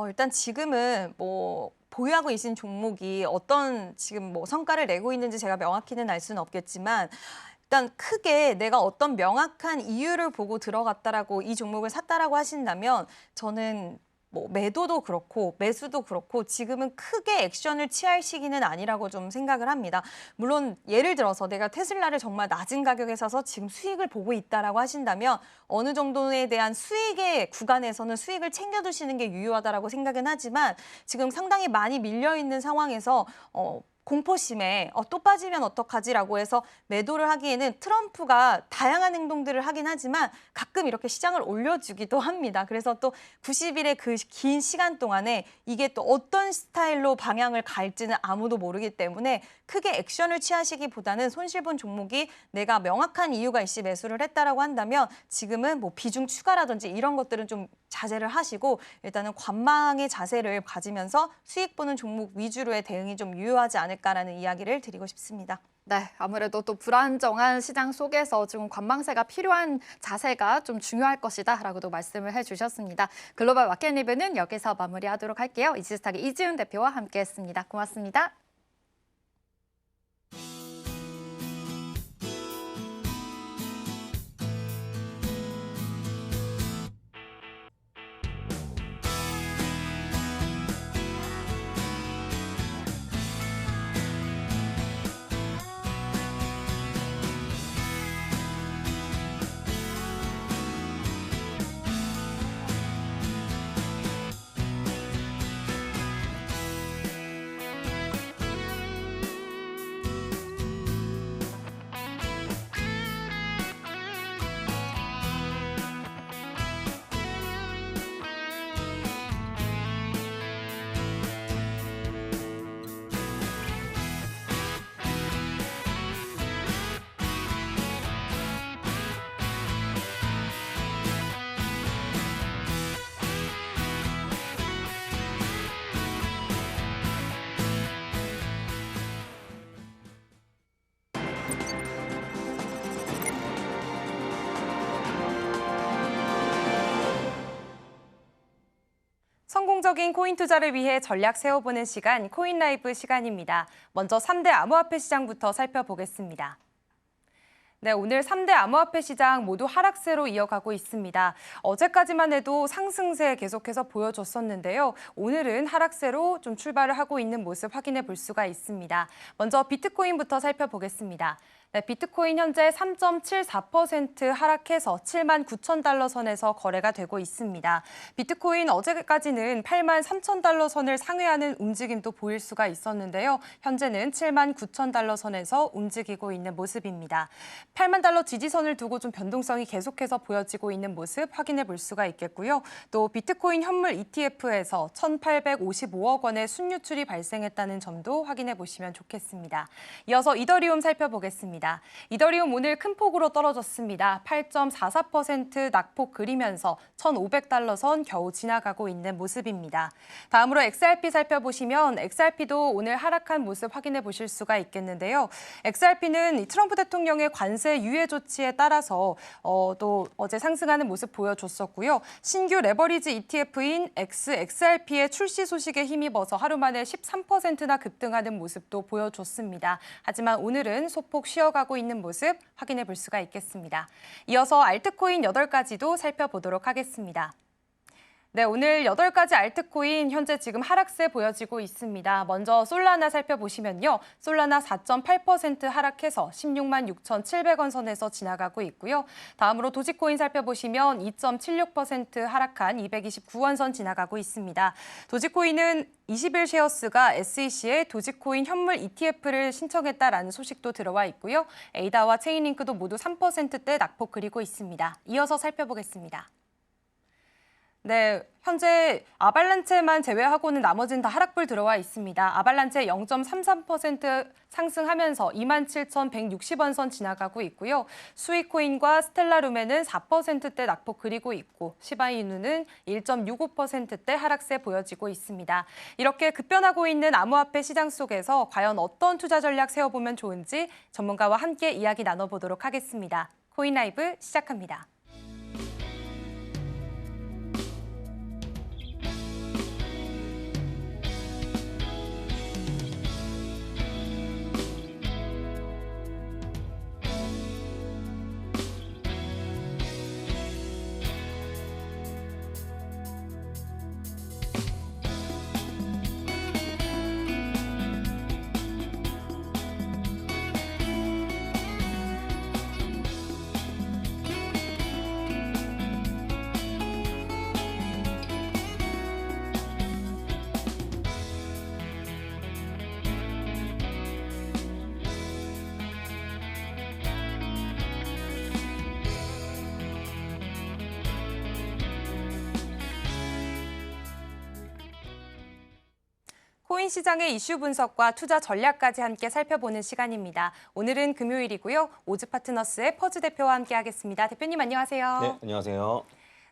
[SPEAKER 3] 일단 지금은 뭐 보유하고 계신 종목이 어떤 지금 뭐 성과를 내고 있는지 제가 명확히는 알 수는 없겠지만 일단 크게 내가 어떤 명확한 이유를 보고 들어갔다라고 이 종목을 샀다라고 하신다면 저는 뭐 매도도 그렇고 매수도 그렇고 지금은 크게 액션을 취할 시기는 아니라고 좀 생각을 합니다. 물론 예를 들어서 내가 테슬라를 정말 낮은 가격에 사서 지금 수익을 보고 있다라고 하신다면 어느 정도에 대한 수익의 구간에서는 수익을 챙겨두시는 게 유효하다라고 생각은 하지만 지금 상당히 많이 밀려 있는 상황에서 공포심에 또 빠지면 어떡하지라고 해서 매도를 하기에는 트럼프가 다양한 행동들을 하긴 하지만 가끔 이렇게 시장을 올려주기도 합니다. 그래서 또 90일의 그 긴 시간 동안에 이게 또 어떤 스타일로 방향을 갈지는 아무도 모르기 때문에 크게 액션을 취하시기보다는 손실본 종목이 내가 명확한 이유가 있이 매수를 했다라고 한다면 지금은 뭐 비중 추가라든지 이런 것들은 좀 자제를 하시고 일단은 관망의 자세를 가지면서 수익 보는 종목 위주로의 대응이 좀 유효하지 않을까라는 이야기를 드리고 싶습니다.
[SPEAKER 1] 네, 아무래도 또 불안정한 시장 속에서 지금 관망세가 필요한 자세가 좀 중요할 것이다라고도 말씀을 해주셨습니다. 글로벌 마켓 리뷰는 여기서 마무리하도록 할게요. 이지스탁의 이지은 대표와 함께했습니다. 고맙습니다.
[SPEAKER 2] 성공적인 코인 투자를 위해 전략 세워보는 시간, 코인 라이브 시간입니다. 먼저 3대 암호화폐 시장부터 살펴보겠습니다. 네, 오늘 3대 암호화폐 시장 모두 하락세로 이어가고 있습니다. 어제까지만 해도 상승세 계속해서 보여줬었는데요. 오늘은 하락세로 좀 출발을 하고 있는 모습 확인해 볼 수가 있습니다. 먼저 비트코인부터 살펴보겠습니다. 네, 비트코인 현재 3.74% 하락해서 79,000달러 선에서 거래가 되고 있습니다. 비트코인 어제까지는 83,000달러 선을 상회하는 움직임도 보일 수가 있었는데요. 현재는 79,000달러 선에서 움직이고 있는 모습입니다. 8만 달러 지지선을 두고 좀 변동성이 계속해서 보여지고 있는 모습 확인해 볼 수가 있겠고요. 또 비트코인 현물 ETF에서 1,855억 원의 순유출이 발생했다는 점도 확인해 보시면 좋겠습니다. 이어서 이더리움 살펴보겠습니다. 이더리움 오늘 큰 폭으로 떨어졌습니다. 8.44% 낙폭 그리면서 1,500달러 선 겨우 지나가고 있는 모습입니다. 다음으로 XRP 살펴보시면 XRP도 오늘 하락한 모습 확인해 보실 수가 있겠는데요. XRP는 트럼프 대통령의 관세 유예 조치에 따라서 또 어제 상승하는 모습 보여줬었고요. 신규 레버리지 ETF인 XRP의 출시 소식에 힘입어서 하루 만에 13%나 급등하는 모습도 보여줬습니다. 하지만 오늘은 소폭 쉬어가고 있는 모습 확인해 볼 수가 있겠습니다. 이어서 알트코인 8가지도 살펴보도록 하겠습니다. 네, 오늘 8가지 알트코인 현재 지금 하락세 보여지고 있습니다. 먼저 솔라나 살펴보시면요. 솔라나 4.8% 하락해서 16만 6,700원 선에서 지나가고 있고요. 다음으로 도지코인 살펴보시면 2.76% 하락한 229원 선 지나가고 있습니다. 도지코인은 21쉐어스가 SEC에 도지코인 현물 ETF를 신청했다라는 소식도 들어와 있고요. 에이다와 체인링크도 모두 3%대 낙폭 그리고 있습니다. 이어서 살펴보겠습니다. 네, 현재 아발란체만 제외하고는 나머지는 다 하락불 들어와 있습니다. 아발란체 0.33% 상승하면서 27,160원 선 지나가고 있고요. 스위코인과 스텔라룸에는 4%대 낙폭 그리고 있고 시바이누는 1.65%대 하락세 보여지고 있습니다. 이렇게 급변하고 있는 암호화폐 시장 속에서 과연 어떤 투자 전략 세워보면 좋은지 전문가와 함께 이야기 나눠보도록 하겠습니다. 코인 라이브 시작합니다. 코인 시장의 이슈 분석과 투자 전략까지 함께 살펴보는 시간입니다. 오늘은 금요일이고요. 오즈 파트너스의 퍼즈 대표와 함께하겠습니다. 대표님 안녕하세요.
[SPEAKER 4] 네, 안녕하세요.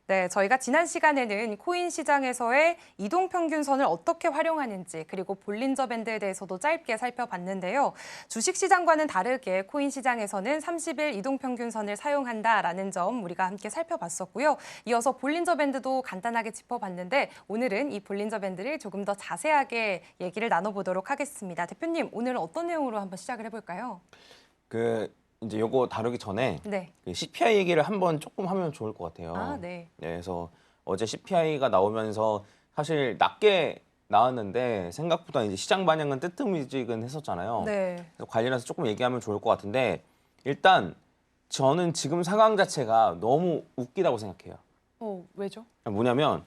[SPEAKER 2] 네, 저희가 지난 시간에는 코인 시장에서의 이동평균선을 어떻게 활용하는지 그리고 볼린저 밴드에 대해서도 짧게 살펴봤는데요. 주식시장과는 다르게 코인 시장에서는 30일 이동평균선을 사용한다라는 점 우리가 함께 살펴봤었고요. 이어서 볼린저 밴드도 간단하게 짚어봤는데 오늘은 이 볼린저 밴드를 조금 더 자세하게 얘기를 나눠보도록 하겠습니다. 대표님, 오늘 어떤 내용으로 한번 시작을 해볼까요?
[SPEAKER 4] 이제 요거 다루기 전에
[SPEAKER 2] 네.
[SPEAKER 4] 그 CPI 얘기를 한번 조금 하면 좋을 것 같아요.
[SPEAKER 2] 아, 네.
[SPEAKER 4] 그래서 어제 CPI가 나오면서 사실 낮게 나왔는데 생각보다 이제 시장 반영은 뜨뜻미지근했었잖아요.
[SPEAKER 2] 네.
[SPEAKER 4] 그래서 관련해서 조금 얘기하면 좋을 것 같은데 일단 저는 지금 상황 자체가 너무 웃기다고 생각해요.
[SPEAKER 2] 왜죠?
[SPEAKER 4] 뭐냐면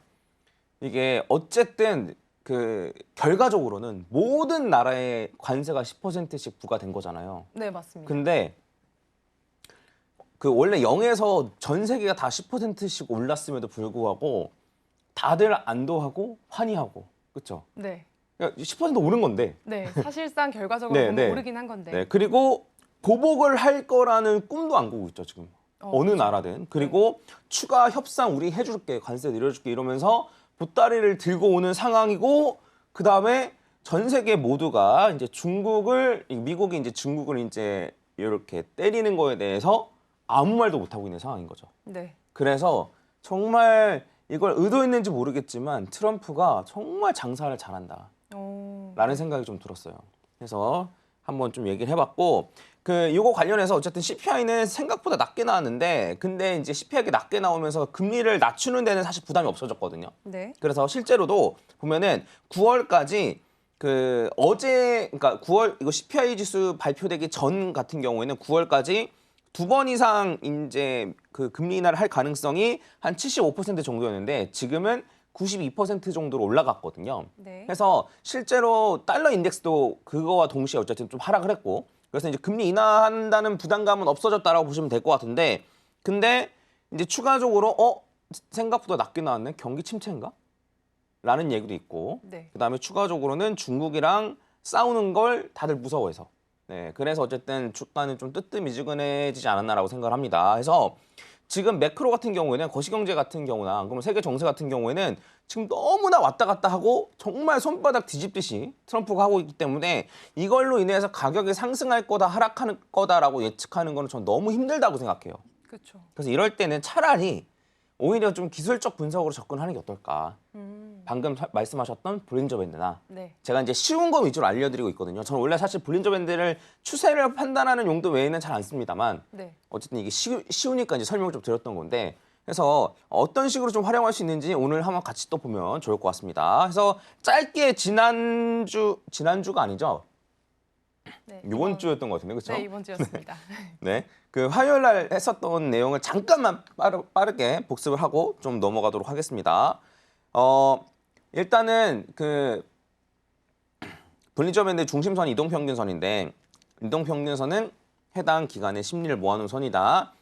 [SPEAKER 4] 이게 어쨌든 그 결과적으로는 모든 나라에 관세가 10%씩 부과된 거잖아요.
[SPEAKER 2] 네, 맞습니다.
[SPEAKER 4] 근데 그 원래 0에서 전 세계가 다 10%씩 올랐음에도 불구하고 다들 안도하고 환희하고 그렇죠?
[SPEAKER 2] 네.
[SPEAKER 4] 그러니까 10% 오른 건데.
[SPEAKER 2] 네, 사실상 결과적으로
[SPEAKER 4] 네,
[SPEAKER 2] 보면
[SPEAKER 4] 네.
[SPEAKER 2] 오르긴 한 건데.
[SPEAKER 4] 네. 그리고 보복을 할 거라는 꿈도 안 꾸고 있죠 지금. 어느
[SPEAKER 2] 그렇죠.
[SPEAKER 4] 나라든. 그리고 추가 협상 우리 해줄게, 관세 내려줄게 이러면서 보따리를 들고 오는 상황이고 그 다음에 전 세계 모두가 이제 미국이 이제 중국을 이제 이렇게 때리는 거에 대해서 아무 말도 못 하고 있는 상황인 거죠.
[SPEAKER 2] 네.
[SPEAKER 4] 그래서 정말 이걸 의도했는지 모르겠지만 트럼프가 정말 장사를 잘한다. 라는 생각이 좀 들었어요. 그래서 한번 좀 얘기를 해봤고 이거 관련해서 어쨌든 CPI는 생각보다 낮게 나왔는데 근데 이제 CPI가 낮게 나오면서 금리를 낮추는 데는 사실 부담이 없어졌거든요.
[SPEAKER 2] 네.
[SPEAKER 4] 그래서 실제로도 보면은 9월까지 그러니까 9월 이거 CPI 지수 발표되기 전 같은 경우에는 9월까지 2번 이상 이제 그 금리 인하를 할 가능성이 한 75% 정도였는데 지금은 92% 정도로 올라갔거든요.
[SPEAKER 2] 네.
[SPEAKER 4] 그래서 실제로 달러 인덱스도 그거와 동시에 어쨌든 좀 하락을 했고 그래서 이제 금리 인하한다는 부담감은 없어졌다라고 보시면 될 것 같은데 근데 이제 추가적으로 생각보다 낮게 나왔네 경기 침체인가? 라는 얘기도 있고
[SPEAKER 2] 네.
[SPEAKER 4] 그다음에 추가적으로는 중국이랑 싸우는 걸 다들 무서워해서 그래서 어쨌든 주가는 좀 뜨뜻미지근해지지 않았나라고 생각을 합니다. 그래서 지금 매크로 같은 경우에는 거시경제 같은 경우나 그러면 세계 정세 같은 경우에는 지금 너무나 왔다 갔다 하고 정말 손바닥 뒤집듯이 트럼프가 하고 있기 때문에 이걸로 인해서 가격이 상승할 거다 하락하는 거다라고 예측하는 거는 전 너무 힘들다고 생각해요.
[SPEAKER 2] 그렇죠.
[SPEAKER 4] 그래서 이럴 때는 차라리 오히려 좀 기술적 분석으로 접근하는 게 어떨까. 방금 말씀하셨던 볼린저 밴드나
[SPEAKER 2] 네.
[SPEAKER 4] 제가 이제 쉬운 거 위주로 알려드리고 있거든요. 저는 원래 사실 볼린저 밴드를 추세를 판단하는 용도 외에는 잘 안 씁니다만
[SPEAKER 2] 네.
[SPEAKER 4] 어쨌든 이게 쉬우니까 이제 설명을 좀 드렸던 건데 그래서 어떤 식으로 좀 활용할 수 있는지 오늘 한번 같이 또 보면 좋을 것 같습니다. 그래서 짧게 지난주가 아니죠?
[SPEAKER 2] 네.
[SPEAKER 4] 이번 주였던 것 같은데 그렇죠?
[SPEAKER 2] 네, 이번 주였습니다.
[SPEAKER 4] 네, 그 화요일 날 했었던 내용을 잠깐만 빠르게 복습을 하고 좀 넘어가도록 하겠습니다. 일단은 그 볼린저 밴드 중심선이 이동평균선인데 이동평균선은 해당 기간의 심리를 모아놓은 선이다.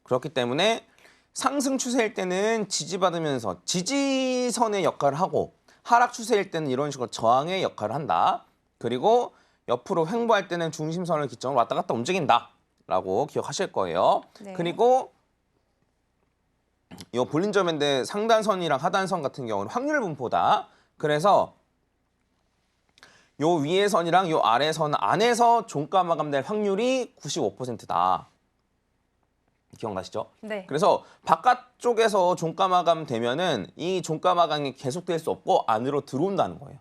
[SPEAKER 4] 그렇기 때문에 상승 추세일 때는 지지받으면서 지지선의 역할을 하고 하락 추세일 때는 이런 식으로 저항의 역할을 한다. 그리고 옆으로 횡보할 때는 중심선을 기점으로 왔다 갔다 움직인다라고 기억하실 거예요.
[SPEAKER 2] 네.
[SPEAKER 4] 그리고 이 볼린저 밴드 상단선이랑 하단선 같은 경우는 확률 분포다. 그래서 요 위의 선이랑 요 아래 선 안에서 종가 마감될 확률이 95%다. 기억나시죠?
[SPEAKER 2] 네.
[SPEAKER 4] 그래서 바깥쪽에서 종가 마감 되면은 이 종가 마감이 계속될 수 없고 안으로 들어온다는 거예요.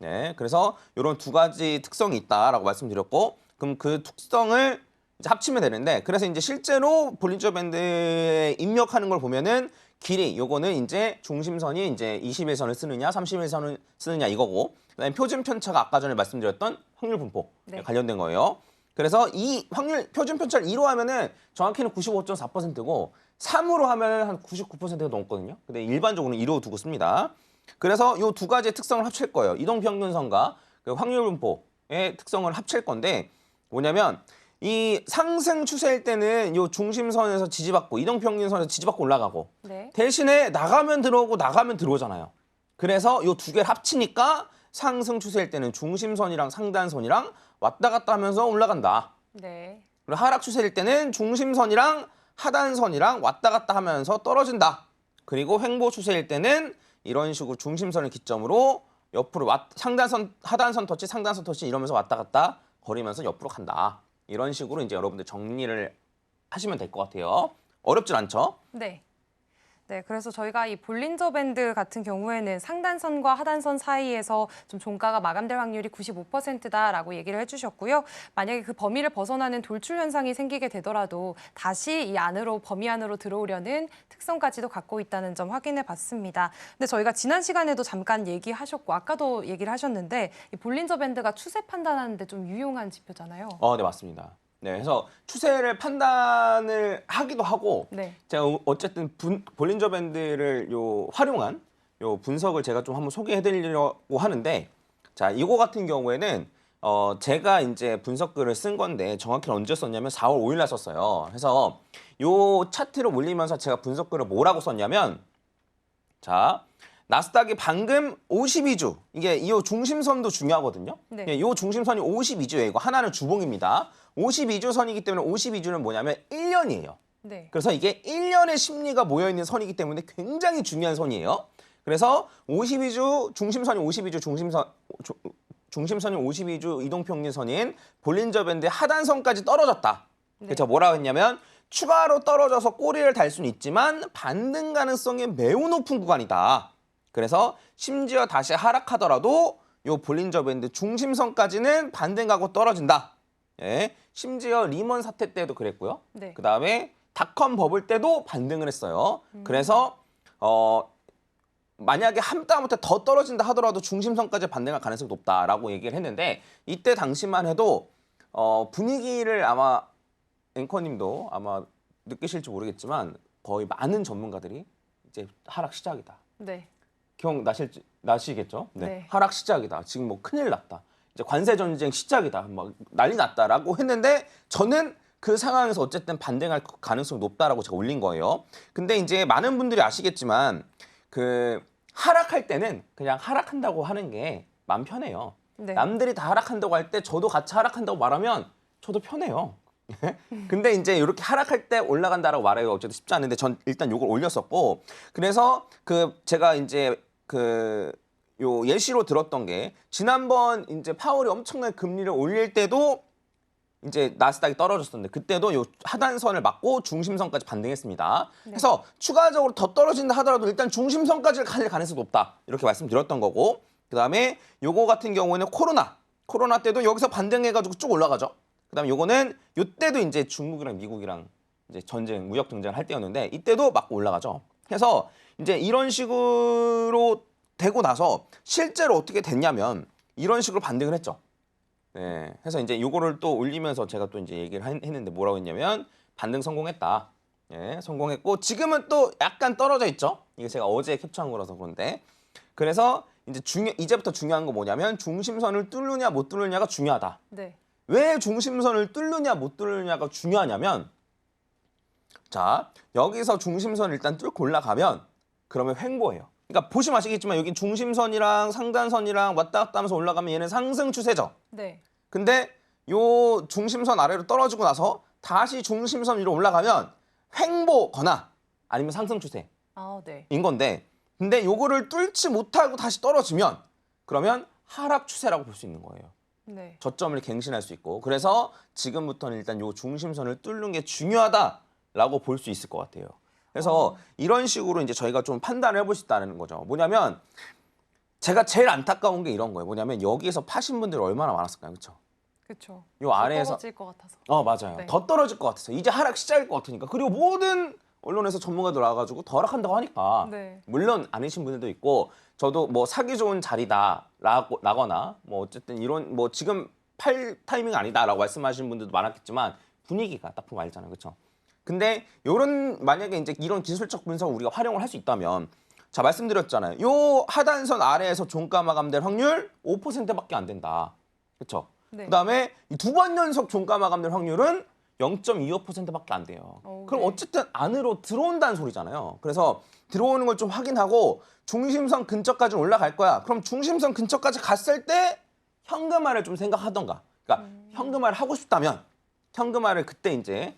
[SPEAKER 4] 네, 그래서 이런 두 가지 특성이 있다라고 말씀드렸고, 그럼 그 특성을 이제 합치면 되는데, 그래서 이제 실제로 볼린저 밴드에 입력하는 걸 보면은 길이, 요거는 이제 중심선이 이제 21선을 쓰느냐, 31선을 쓰느냐 이거고, 그다음에 표준 편차가 아까 전에 말씀드렸던 확률 분포
[SPEAKER 2] 네.
[SPEAKER 4] 관련된 거예요. 그래서 이 확률 표준 편차를 2로 하면은 정확히는 95.4%고 3으로 하면은 한 99%가 넘거든요. 근데 일반적으로는 2로 두고 씁니다. 그래서 이 두 가지의 특성을 합칠 거예요. 이동평균선과 그 확률 분포의 특성을 합칠 건데 뭐냐면 이 상승 추세일 때는 이 중심선에서 지지받고 이동평균선에서 지지받고 올라가고
[SPEAKER 2] 네.
[SPEAKER 4] 대신에 나가면 들어오고 나가면 들어오잖아요. 그래서 이 두 개를 합치니까 상승 추세일 때는 중심선이랑 상단선이랑 왔다 갔다 하면서 올라간다.
[SPEAKER 2] 네.
[SPEAKER 4] 그리고 하락 추세일 때는 중심선이랑 하단선이랑 왔다 갔다 하면서 떨어진다. 그리고 횡보 추세일 때는 이런 식으로 중심선을 기점으로 옆으로 상단선, 하단선 터치, 상단선 터치 이러면서 왔다 갔다 거리면서 옆으로 간다. 이런 식으로 이제 여러분들 정리를 하시면 될 것 같아요. 어렵진 않죠?
[SPEAKER 2] 네. 네, 그래서 저희가 이 볼린저 밴드 같은 경우에는 상단선과 하단선 사이에서 좀 종가가 마감될 확률이 95%다라고 얘기를 해주셨고요. 만약에 그 범위를 벗어나는 돌출 현상이 생기게 되더라도 다시 이 안으로 범위 안으로 들어오려는 특성까지도 갖고 있다는 점 확인해 봤습니다. 근데 저희가 지난 시간에도 잠깐 얘기하셨고 아까도 얘기를 하셨는데 이 볼린저 밴드가 추세 판단하는데 좀 유용한 지표잖아요.
[SPEAKER 4] 네, 맞습니다. 네, 그래서 추세를 판단을 하기도 하고
[SPEAKER 2] 네.
[SPEAKER 4] 제가 어쨌든 볼린저 밴드를 활용한 분석을 제가 좀 한번 소개해드리려고 하는데 자, 이거 같은 경우에는 제가 이제 분석글을 쓴 건데 정확히 언제 썼냐면 4월 5일 날 썼어요. 그래서 요 차트를 올리면서 제가 분석글을 뭐라고 썼냐면 자, 나스닥이 방금 52주 이게 이 중심선도 중요하거든요.
[SPEAKER 2] 네.
[SPEAKER 4] 이 중심선이 52주예요. 이거 하나는 주봉입니다. 52주 선이기 때문에 52주는 뭐냐면 1년이에요.
[SPEAKER 2] 네.
[SPEAKER 4] 그래서 이게 1년의 심리가 모여있는 선이기 때문에 굉장히 중요한 선이에요. 그래서 52주 중심선이 52주 중심선이 52주 이동평균선인 볼린저 밴드의 하단선까지 떨어졌다.
[SPEAKER 2] 네.
[SPEAKER 4] 그래서 뭐라고 했냐면 추가로 떨어져서 꼬리를 달 수는 있지만 반등 가능성이 매우 높은 구간이다. 그래서 심지어 다시 하락하더라도 요 볼린저 밴드 중심선까지는 반등하고 떨어진다. 예, 심지어 리먼 사태 때도 그랬고요.
[SPEAKER 2] 네.
[SPEAKER 4] 그다음에 닷컴 버블 때도 반등을 했어요. 그래서 만약에 한다못해 더 떨어진다 하더라도 중심선까지 반등할 가능성이 높다라고 얘기를 했는데 이때 당시만 해도 분위기를 아마 앵커님도 아마 느끼실지 모르겠지만 거의 많은 전문가들이 이제 하락 시작이다.
[SPEAKER 2] 네.
[SPEAKER 4] 나시겠죠? 네.
[SPEAKER 2] 네.
[SPEAKER 4] 하락 시작이다. 지금 뭐 큰일 났다. 이제 관세 전쟁 시작이다. 막 난리 났다라고 했는데 저는 그 상황에서 어쨌든 반등할 가능성이 높다라고 제가 올린 거예요. 근데 이제 많은 분들이 아시겠지만 그 하락할 때는 그냥 하락한다고 하는 게 마음 편해요.
[SPEAKER 2] 네.
[SPEAKER 4] 남들이 다 하락한다고 할 때 저도 같이 하락한다고 말하면 저도 편해요. 근데 이제 이렇게 하락할 때 올라간다라고 말하기가 어쨌든 쉽지 않은데 전 일단 요걸 올렸었고 그래서 제가 이제 요 예시로 들었던 게 지난번 이제 파월이 엄청나게 금리를 올릴 때도 이제 나스닥이 떨어졌었는데 그때도 요 하단선을 맞고 중심선까지 반등했습니다.
[SPEAKER 2] 네.
[SPEAKER 4] 그래서 추가적으로 더 떨어진다 하더라도 일단 중심선까지 갈 가능성이 높다. 이렇게 말씀드렸던 거고 그다음에 요거 같은 경우에는 코로나 때도 여기서 반등해가지고 쭉 올라가죠. 그다음에 요거는 요때도 이제 중국이랑 미국이랑 이제 무역 전쟁을 할 때였는데 이때도 맞고 올라가죠. 그래서 이제 이런 식으로 되고 나서 실제로 어떻게 됐냐면 이런 식으로 반등을 했죠. 네, 그래서 이제 요거를 또 올리면서 제가 또 이제 얘기를 했는데 뭐라고 했냐면 반등 성공했다. 예, 성공했고 지금은 또 약간 떨어져 있죠. 이게 제가 어제 캡처한 거라서 그런데 그래서 이제 이제부터 중요한 거 뭐냐면 중심선을 뚫느냐 못 뚫느냐가 중요하다.
[SPEAKER 2] 네.
[SPEAKER 4] 왜 중심선을 뚫느냐 못 뚫느냐가 중요하냐면 자 여기서 중심선을 일단 뚫고 올라가면 그러면 횡보예요. 그러니까 보시면 아시겠지만 여기 중심선이랑 상단선이랑 왔다 갔다 하면서 올라가면 얘는 상승 추세죠.
[SPEAKER 2] 네.
[SPEAKER 4] 근데 요 중심선 아래로 떨어지고 나서 다시 중심선 위로 올라가면 횡보거나 아니면 상승 추세인
[SPEAKER 2] 아, 네.
[SPEAKER 4] 건데 근데 요거를 뚫지 못하고 다시 떨어지면 그러면 하락 추세라고 볼 수 있는 거예요.
[SPEAKER 2] 네.
[SPEAKER 4] 저점을 갱신할 수 있고 그래서 지금부터는 일단 요 중심선을 뚫는 게 중요하다라고 볼 수 있을 것 같아요. 그래서 이런 식으로 이제 저희가 좀 판단을 해볼 수 있다는 거죠. 뭐냐면 제가 제일 안타까운 게 이런 거예요. 뭐냐면 여기에서 파신 분들이 얼마나 많았을까요, 그렇죠?
[SPEAKER 2] 그렇죠.
[SPEAKER 4] 요 아래에서
[SPEAKER 2] 떨어질 것 같아서.
[SPEAKER 4] 맞아요.
[SPEAKER 2] 네.
[SPEAKER 4] 더 떨어질 것 같아서 이제 하락 시작일 것 같으니까 그리고 모든 언론에서 전문가들 와가지고 더 하락한다고 하니까
[SPEAKER 2] 네.
[SPEAKER 4] 물론 아니신 분들도 있고 저도 뭐 사기 좋은 자리다라거나 뭐 어쨌든 이런 뭐 지금 팔 타이밍 아니다라고 말씀하시는 분들도 많았겠지만 분위기가 딱 보면 알잖아요, 그렇죠? 근데 요런 만약에 이제 이런 기술적 분석을 우리가 활용을 할 수 있다면 자 말씀드렸잖아요. 요 하단선 아래에서 종가 마감될 확률 5%밖에 안 된다, 그렇죠?
[SPEAKER 2] 네.
[SPEAKER 4] 그다음에 두 번 연속 종가 마감될 확률은 0.25%밖에 안 돼요. 그럼
[SPEAKER 2] 네.
[SPEAKER 4] 어쨌든 안으로 들어온다는 소리잖아요. 그래서 들어오는 걸 좀 확인하고 중심선 근처까지 올라갈 거야. 그럼 중심선 근처까지 갔을 때 현금화를 좀 생각하던가. 그러니까 현금화를 하고 싶다면 현금화를 그때 이제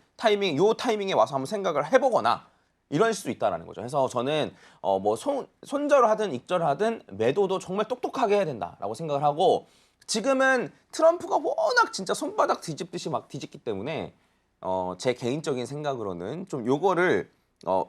[SPEAKER 4] 요 타이밍에 와서 한번 생각을 해보거나 이럴 수 있다라는 거죠. 그래서 저는 뭐 손절을 하든 익절을 하든 매도도 정말 똑똑하게 해야 된다라고 생각을 하고 지금은 트럼프가 워낙 진짜 손바닥 뒤집듯이 막 뒤집기 때문에 제 개인적인 생각으로는 좀 요거를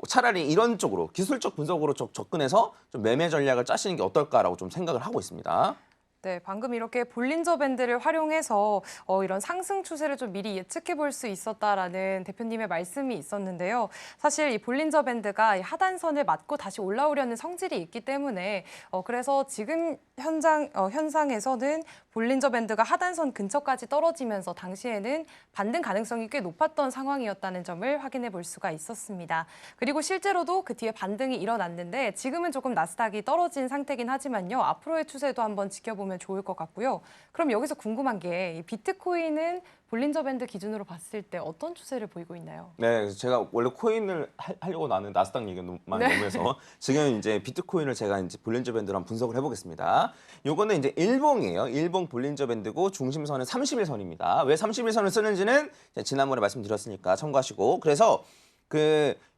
[SPEAKER 4] 차라리 이런 쪽으로 기술적 분석으로 접근해서 좀 매매 전략을 짜시는 게 어떨까라고 좀 생각을 하고 있습니다.
[SPEAKER 2] 네, 방금 이렇게 볼린저 밴드를 활용해서 이런 상승 추세를 좀 미리 예측해 볼 수 있었다라는 대표님의 말씀이 있었는데요. 사실 이 볼린저 밴드가 이 하단선을 맞고 다시 올라오려는 성질이 있기 때문에 그래서 지금 현상에서는 볼린저 밴드가 하단선 근처까지 떨어지면서 당시에는 반등 가능성이 꽤 높았던 상황이었다는 점을 확인해 볼 수가 있었습니다. 그리고 실제로도 그 뒤에 반등이 일어났는데 지금은 조금 나스닥이 떨어진 상태긴 하지만요. 앞으로의 추세도 한번 지켜보면 좋을 것 같고요. 그럼 여기서 궁금한 게 이 비트코인은 볼린저 밴드 기준으로 봤을 때 어떤 추세를 보이고 있나요?
[SPEAKER 4] 네, 그래서 제가 원래 코인을 하려고 나는 나스닥 얘기만 너무 해서 지금 이제 비트코인을 제가 이제 볼린저 밴드로 한번 분석을 해보겠습니다. 요거는 이제 일봉이에요. 일봉 볼린저 밴드고 중심선은 31선입니다. 왜 31선을 쓰는지는 지난번에 말씀드렸으니까 참고하시고 그래서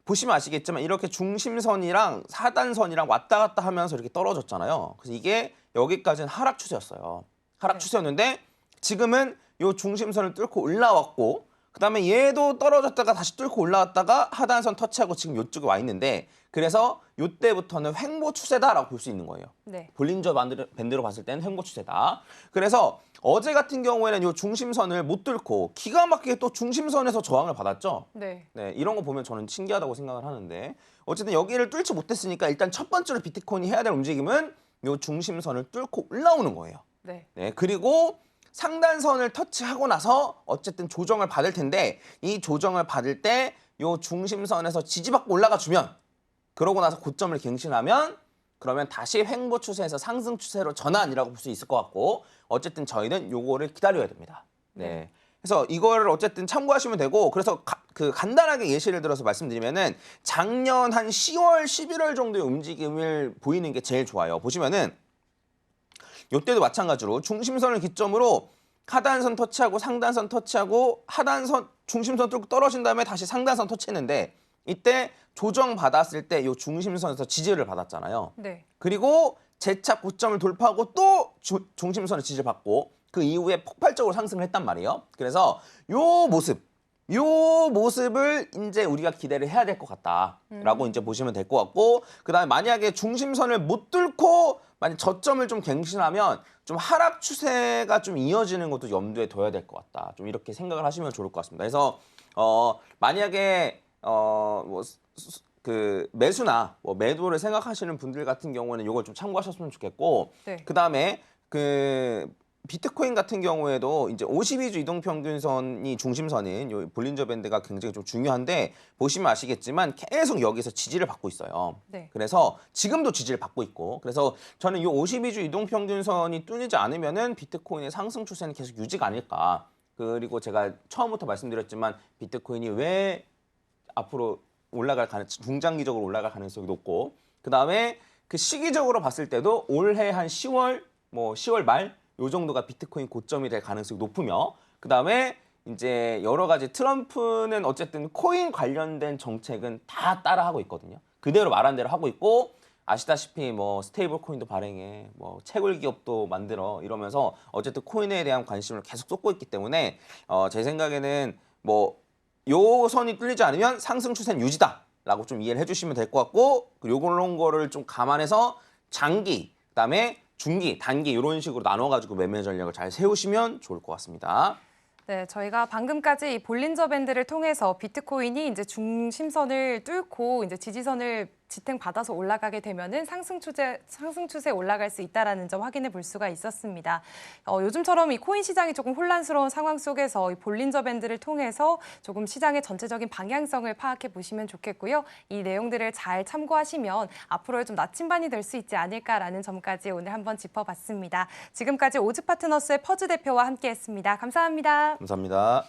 [SPEAKER 4] 보시면 아시겠지만 이렇게 중심선이랑 하단선이랑 왔다 갔다 하면서 이렇게 떨어졌잖아요. 그래서 이게 여기까지는 하락 추세였어요. 하락 추세였는데 지금은 요 중심선을 뚫고 올라왔고 그다음에 얘도 떨어졌다가 다시 뚫고 올라왔다가 하단선 터치하고 지금 요쪽에 와 있는데 그래서 요때부터는 횡보 추세다라고 볼 수 있는 거예요.
[SPEAKER 2] 네.
[SPEAKER 4] 볼린저 밴드로 봤을 때는 횡보 추세다. 그래서 어제 같은 경우에는 요 중심선을 못 뚫고 기가 막히게 또 중심선에서 저항을 받았죠.
[SPEAKER 2] 네.
[SPEAKER 4] 네, 이런 거 보면 저는 신기하다고 생각을 하는데 어쨌든 여기를 뚫지 못했으니까 일단 첫 번째로 비트코인이 해야 될 움직임은 요 중심선을 뚫고 올라오는 거예요.
[SPEAKER 2] 네.
[SPEAKER 4] 네, 그리고 상단선을 터치하고 나서 어쨌든 조정을 받을 텐데 이 조정을 받을 때 요 중심선에서 지지받고 올라가 주면 그러고 나서 고점을 갱신하면 그러면 다시 횡보 추세에서 상승 추세로 전환이라고 볼 수 있을 것 같고 어쨌든 저희는 요거를 기다려야 됩니다. 네. 그래서 이거를 어쨌든 참고하시면 되고 그래서 간단하게 예시를 들어서 말씀드리면은 작년 한 10월, 11월 정도의 움직임을 보이는 게 제일 좋아요. 보시면은 이때도 마찬가지로 중심선을 기점으로 하단선 터치하고 상단선 터치하고 하단선 중심선 뚫고 떨어진 다음에 다시 상단선 터치했는데 이때 조정 받았을 때 이 중심선에서 지지를 받았잖아요.
[SPEAKER 2] 네.
[SPEAKER 4] 그리고 재차 고점을 돌파하고 또 중심선을 지지를 받고 그 이후에 폭발적으로 상승을 했단 말이에요. 그래서 요 모습을 이제 우리가 기대를 해야 될 것 같다라고 이제 보시면 될 것 같고 그다음에 만약에 중심선을 못 뚫고 만약 저점을 좀 갱신하면 좀 하락 추세가 좀 이어지는 것도 염두에 둬야 될 것 같다. 좀 이렇게 생각을 하시면 좋을 것 같습니다. 그래서 만약에 매수나 매도를 생각하시는 분들 같은 경우에는 이걸 좀 참고하셨으면 좋겠고
[SPEAKER 2] 네.
[SPEAKER 4] 그다음에 비트코인 같은 경우에도 이제 52주 이동평균선이 중심선인 요 볼린저 밴드가 굉장히 좀 중요한데 보시면 아시겠지만 계속 여기서 지지를 받고 있어요.
[SPEAKER 2] 네.
[SPEAKER 4] 그래서 지금도 지지를 받고 있고 그래서 저는 이 52주 이동평균선이 뚫리지 않으면은 비트코인의 상승 추세는 계속 유지가 아닐까. 그리고 제가 처음부터 말씀드렸지만 비트코인이 왜 앞으로 중장기적으로 올라갈 가능성이 높고 그다음에 그 시기적으로 봤을 때도 올해 한 10월 말 요 정도가 비트코인 고점이 될 가능성이 높으며 그다음에 이제 여러 가지 트럼프는 어쨌든 코인 관련된 정책은 다 따라하고 있거든요. 그대로 말한 대로 하고 있고 아시다시피 스테이블 코인도 발행해 채굴 기업도 만들어 이러면서 어쨌든 코인에 대한 관심을 계속 쏟고 있기 때문에 제 생각에는 요 선이 뚫리지 않으면 상승 추세는 유지다라고 좀 이해를 해주시면 될 것 같고 요런 거를 좀 감안해서 장기 그다음에 중기, 단기 이런 식으로 나눠가지고 매매 전략을 잘 세우시면 좋을 것 같습니다.
[SPEAKER 2] 네, 저희가 방금까지 이 볼린저 밴드를 통해서 비트코인이 이제 중심선을 뚫고 이제 지지선을 지탱받아서 올라가게 되면은 상승 추세에 올라갈 수 있다라는 점 확인해 볼 수가 있었습니다. 요즘처럼 이 코인 시장이 조금 혼란스러운 상황 속에서 이 볼린저 밴드를 통해서 조금 시장의 전체적인 방향성을 파악해 보시면 좋겠고요. 이 내용들을 잘 참고하시면 앞으로의 좀 나침반이 될 수 있지 않을까라는 점까지 오늘 한번 짚어봤습니다. 지금까지 오즈 파트너스의 퍼즈 대표와 함께했습니다. 감사합니다.
[SPEAKER 4] 감사합니다.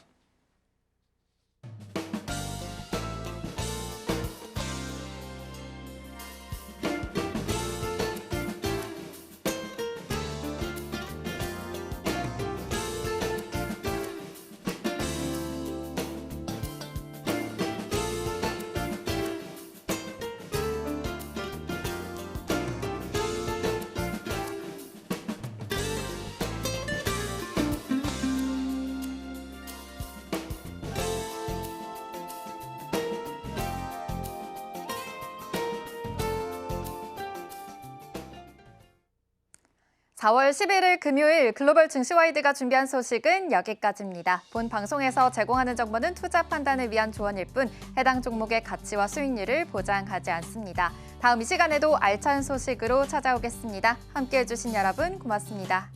[SPEAKER 1] 4월 11일 금요일 글로벌 증시와이드가 준비한 소식은 여기까지입니다. 본 방송에서 제공하는 정보는 투자 판단을 위한 조언일 뿐 해당 종목의 가치와 수익률을 보장하지 않습니다. 다음 이 시간에도 알찬 소식으로 찾아오겠습니다. 함께해 주신 여러분 고맙습니다.